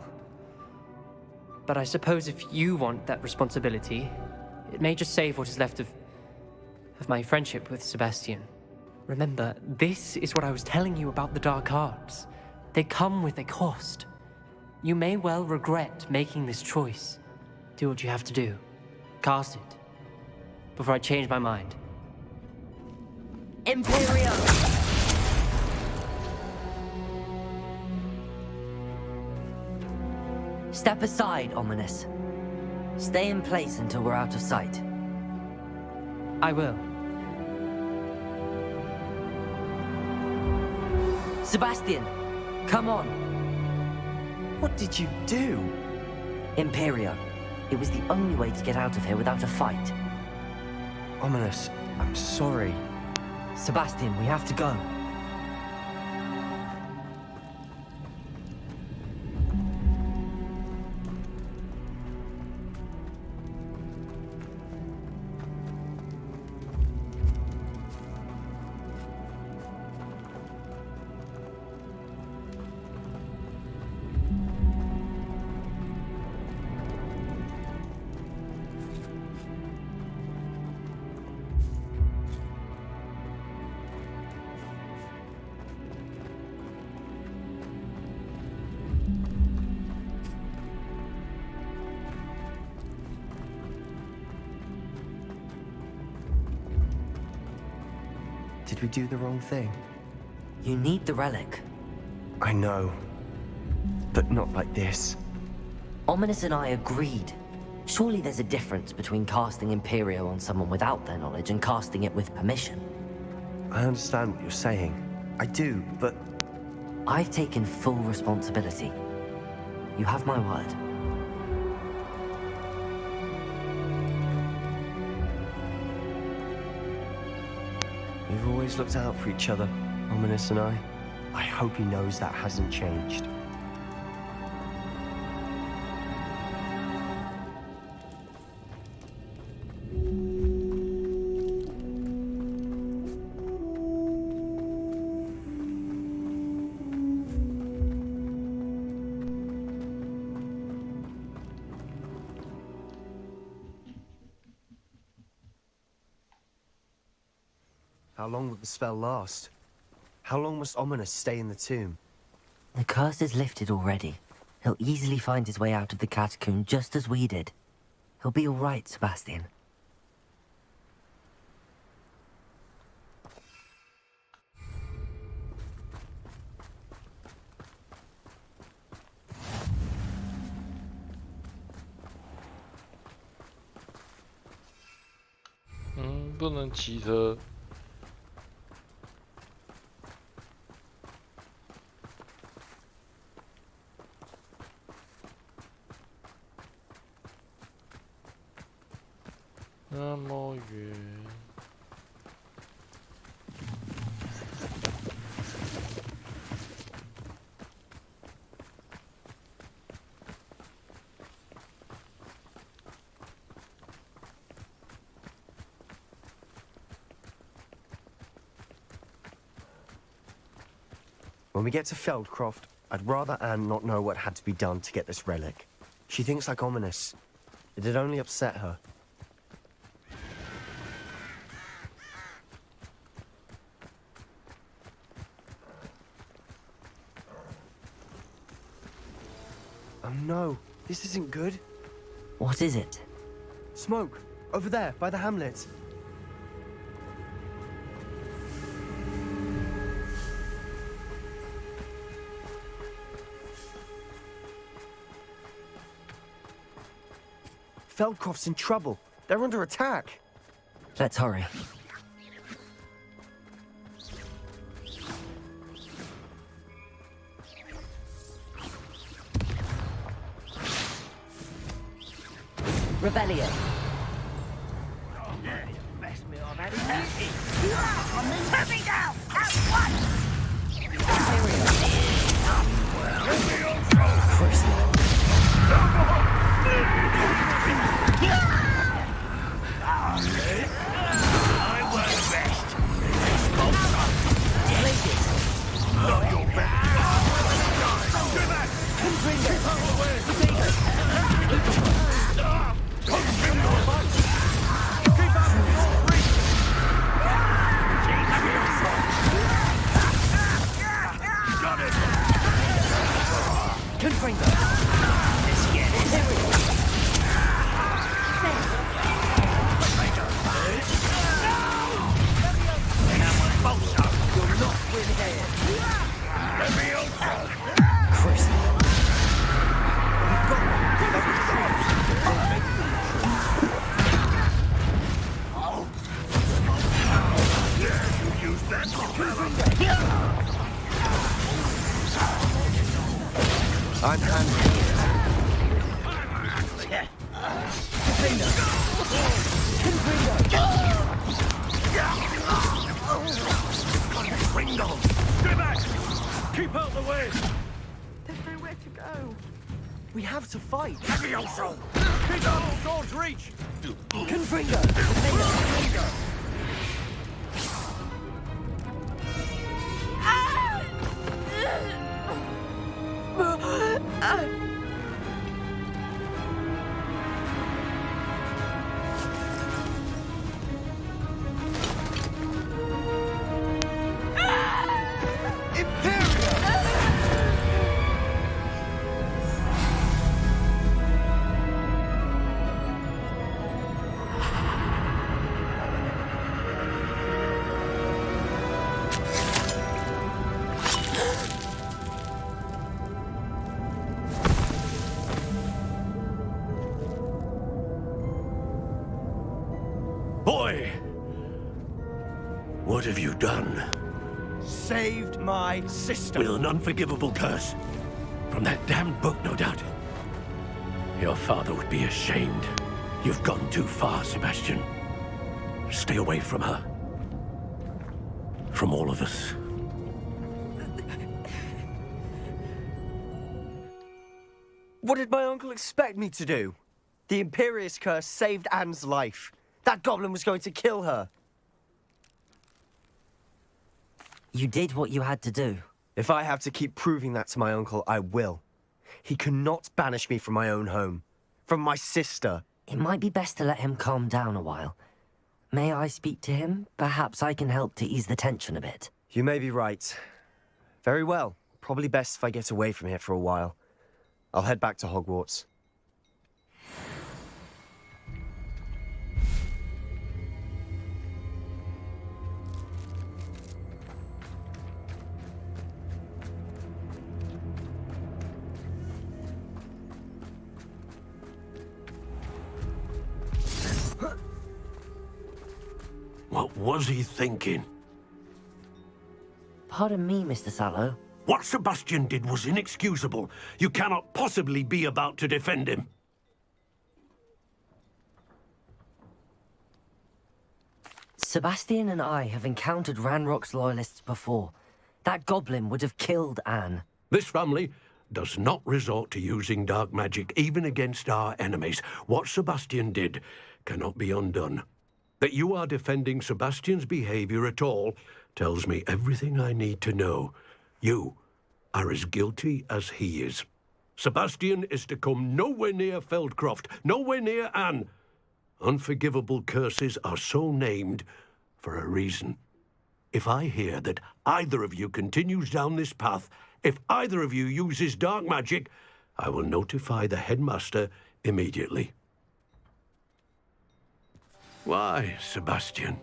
But I suppose if you want that responsibility, it may just save what is left of my friendship with Sebastian. Remember, this is what I was telling you about the dark arts. They come with a cost. You may well regret making this choice. Do what you have to do. Cast it. Before I change my mind. Imperio! Step aside, Ominous. Stay in place until we're out of sight. I will. Sebastian, come on. What did you do? Imperio. It was the only way to get out of here without a fight. Ominous, I'm sorry. Sebastian, we have to go. Did we do the wrong thing? You need the relic. I know. But not like this. Ominous and I agreed. Surely there's a difference between casting Imperio on someone without their knowledge and casting it with permission. I understand what you're saying. I do, but... I've taken full responsibility. You have my word. We've always looked out for each other, Ominous and I. I hope he knows that hasn't changed. How long will the spell last? How long must Ominous stay in the tomb? The curse is lifted already. He'll easily find his way out of the catacomb just as we did. He'll be all right, Sebastian. Hmm, 不能骑车。那么远。When we get to Feldcroft, I'd rather Anne not know what had to be done to get this relic. She thinks like ominous. It'd only upset her. Oh no, this isn't good. What is it? Smoke, over there, by the hamlet. Feldcroft's in trouble. They're under attack. Let's hurry. Revelio. Best meal I've had in ages. Put me down! At once! I won't rest. Not your best. Go back! I'm handling it. Ringo! Stay back! Keep out the way! There's nowhere to go. We have to fight. Levioso! Keep out of God's reach! Confringo! Boy! What have you done? Saved my sister. With an unforgivable curse. From that damned book, no doubt. Your father would be ashamed. You've gone too far, Sebastian. Stay away from her. From all of us. What did my uncle expect me to do? The Imperious curse saved Anne's life. That goblin was going to kill her. You did what you had to do. If I have to keep proving that to my uncle, I will. He cannot banish me from my own home. From my sister. It might be best to let him calm down a while. May I speak to him? Perhaps I can help to ease the tension a bit. You may be right. Very well. Probably best if I get away from here for a while. I'll head back to Hogwarts. What was he thinking? Pardon me, Mr. Sallow. What Sebastian did was inexcusable. You cannot possibly be about to defend him. Sebastian and I have encountered Ranrock's loyalists before. That goblin would have killed Anne. This family does not resort to using dark magic even against our enemies. What Sebastian did cannot be undone. That you are defending Sebastian's behavior at all tells me everything I need to know. You are as guilty as he is. Sebastian is to come nowhere near Feldcroft, nowhere near Anne. Unforgivable curses are so named for a reason. If I hear that either of you continues down this path, if either of you uses dark magic, I will notify the headmaster immediately. Why, Sebastian?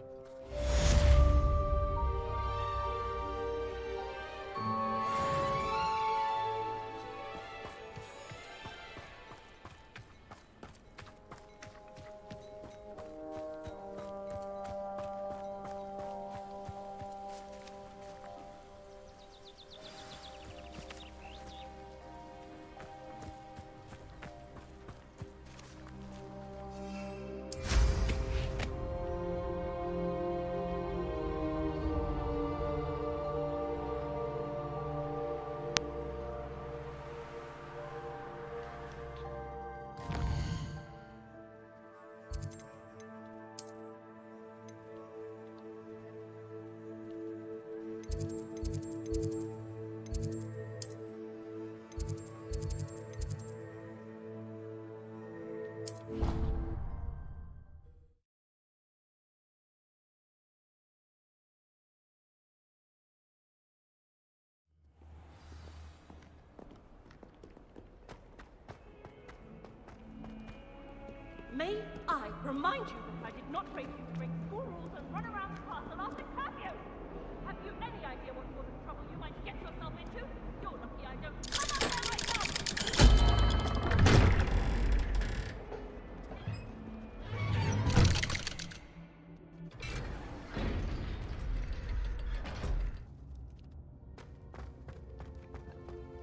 May I remind you that I did not raise you to break school rules and run around the castle after curfew? Have you any idea what sort of trouble you might get yourself into? You're lucky I don't come up there right now.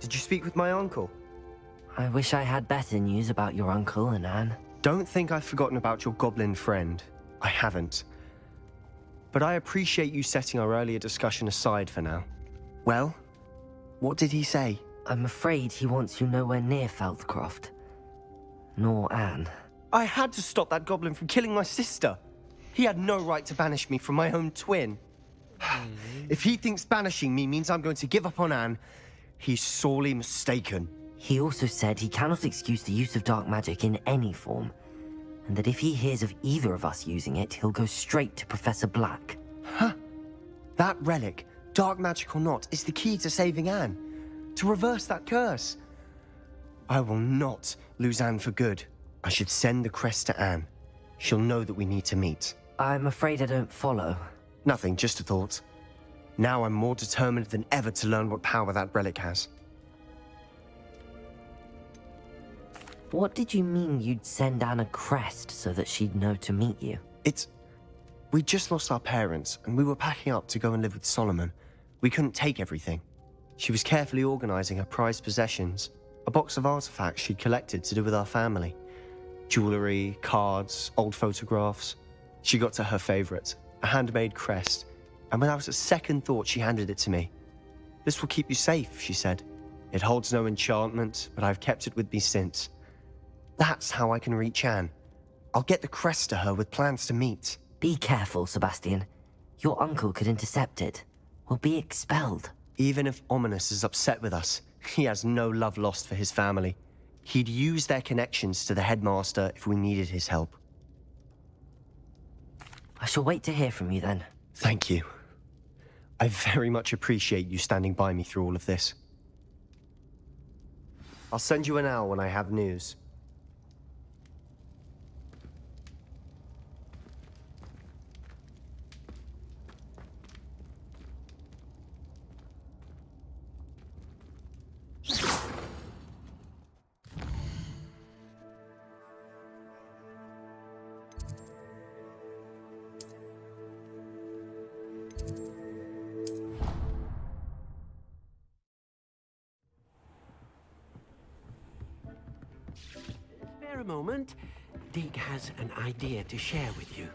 Did you speak with my uncle? I wish I had better news about your uncle and Anne. Don't think I've forgotten about your goblin friend. I haven't. But I appreciate you setting our earlier discussion aside for now. Well, what did he say? I'm afraid he wants you nowhere near Feldcroft. Nor Anne. I had to stop that goblin from killing my sister. He had no right to banish me from my own twin. If he thinks banishing me means I'm going to give up on Anne, he's sorely mistaken. He also said he cannot excuse the use of dark magic in any form, and that if he hears of either of us using it, he'll go straight to Professor Black. Huh? That relic, dark magic or not, is the key to saving Anne. To reverse that curse. I will not lose Anne for good. I should send the crest to Anne. She'll know that we need to meet. I'm afraid I don't follow. Nothing, just a thought. Now I'm more determined than ever to learn what power that relic has. What did you mean you'd send Anne a crest so that she'd know to meet you? We just lost our parents, and we were packing up to go and live with Solomon. We couldn't take everything. She was carefully organizing her prized possessions, a box of artifacts she'd collected to do with our family. Jewelry, cards, old photographs. She got to her favorite, a handmade crest, and without a second thought she handed it to me. This will keep you safe, she said. It holds no enchantment, but I've kept it with me since. That's how I can reach Anne. I'll get the crest to her with plans to meet. Be careful, Sebastian. Your uncle could intercept it. We'll be expelled. Even if Ominous is upset with us, he has no love lost for his family. He'd use their connections to the headmaster if we needed his help. I shall wait to hear from you then. Thank you. I very much appreciate you standing by me through all of this. I'll send you an owl when I have news. Spare a moment. Dig has an idea to share with you.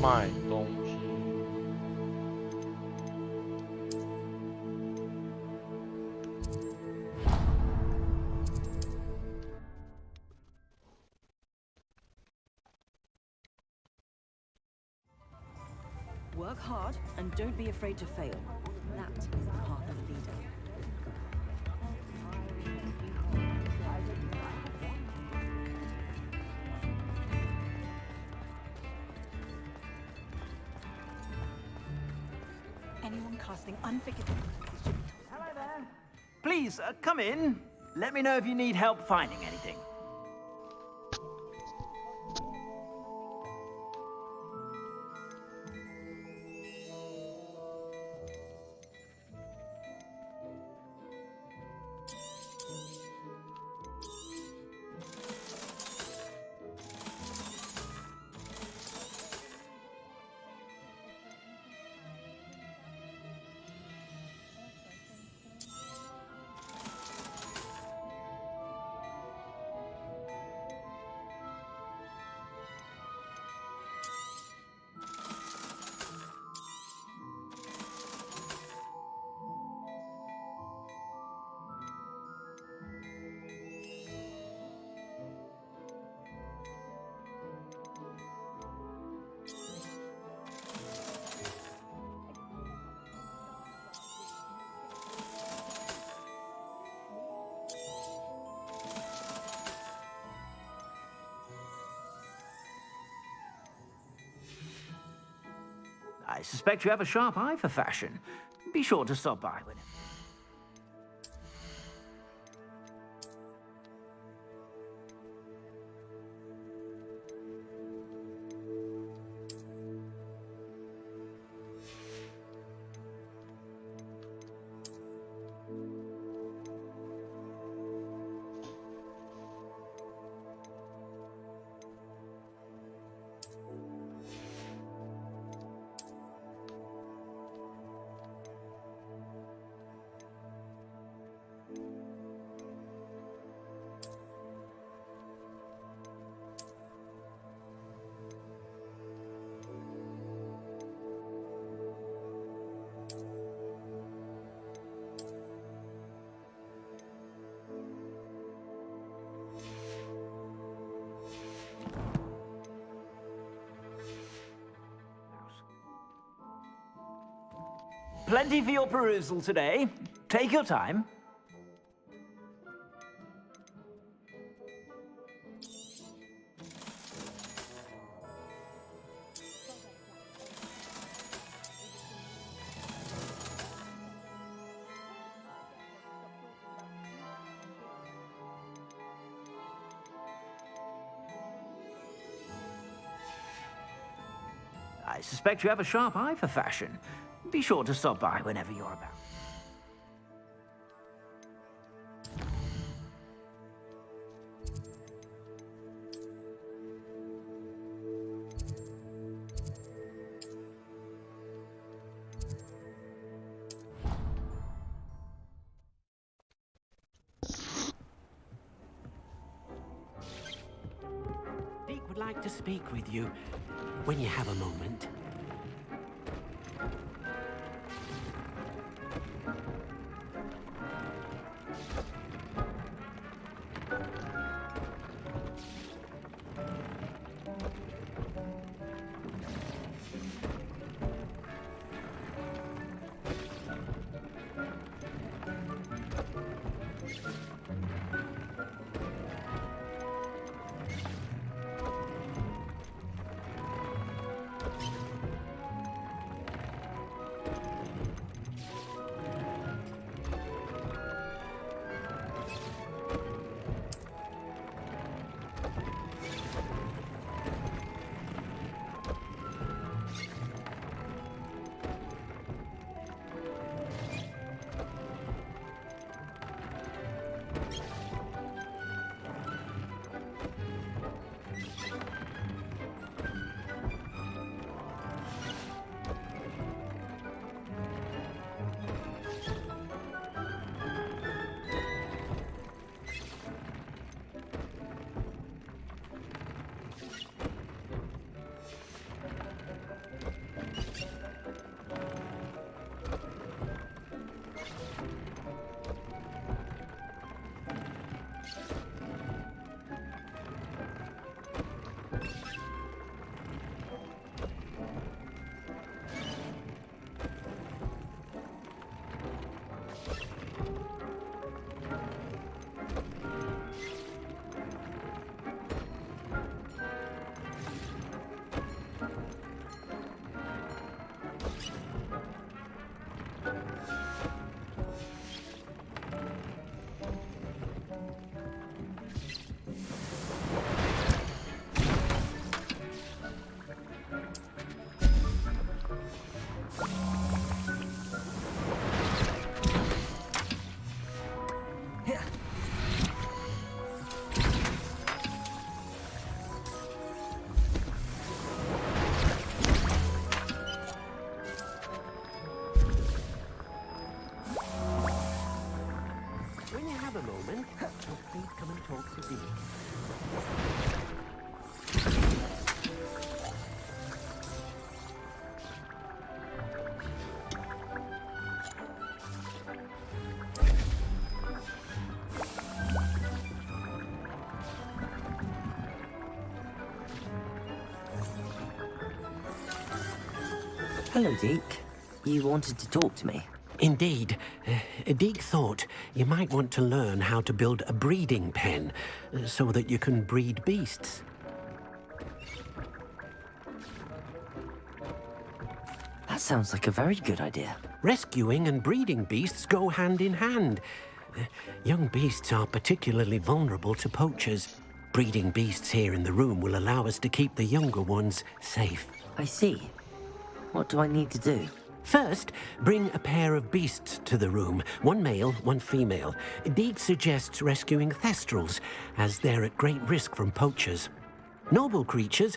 卖东西。Work hard and don't be afraid to fail. That is the path of a leader. Anyone casting unforgiving should be told. Hello there. Please, come in. Let me know if you need help finding anything. I suspect you have a sharp eye for fashion. Be sure to stop by whenever. Plenty for your perusal today. Take your time. I suspect you have a sharp eye for fashion. Be sure to stop by whenever you're about. Deke would like to speak with you when you have a moment. Hello, Deke. You wanted to talk to me? Indeed. Deke thought you might want to learn how to build a breeding pen so that you can breed beasts. That sounds like a very good idea. Rescuing and breeding beasts go hand in hand. Young beasts are particularly vulnerable to poachers. Breeding beasts here in the room will allow us to keep the younger ones safe. I see. What do I need to do? First, bring a pair of beasts to the room. One male, one female. Deke suggests rescuing thestrals, as they're at great risk from poachers. Noble creatures,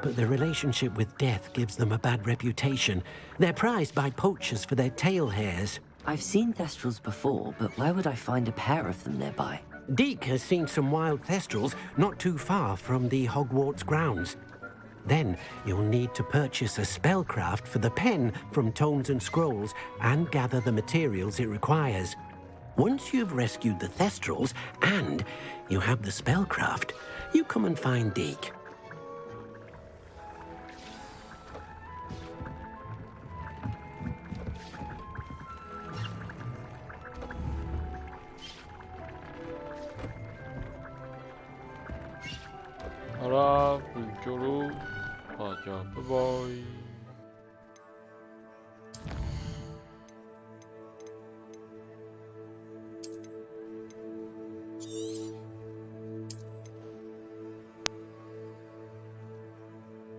but their relationship with death gives them a bad reputation. They're prized by poachers for their tail hairs. I've seen thestrals before, but where would I find a pair of them nearby? Deke has seen some wild thestrals not too far from the Hogwarts grounds. Then you'll need to purchase a spellcraft for the pen from Tomes and Scrolls and gather the materials it requires. Once you've rescued the thestrals and you have the spellcraft, you come and find Deke. Halo, 就喽，大家拜拜。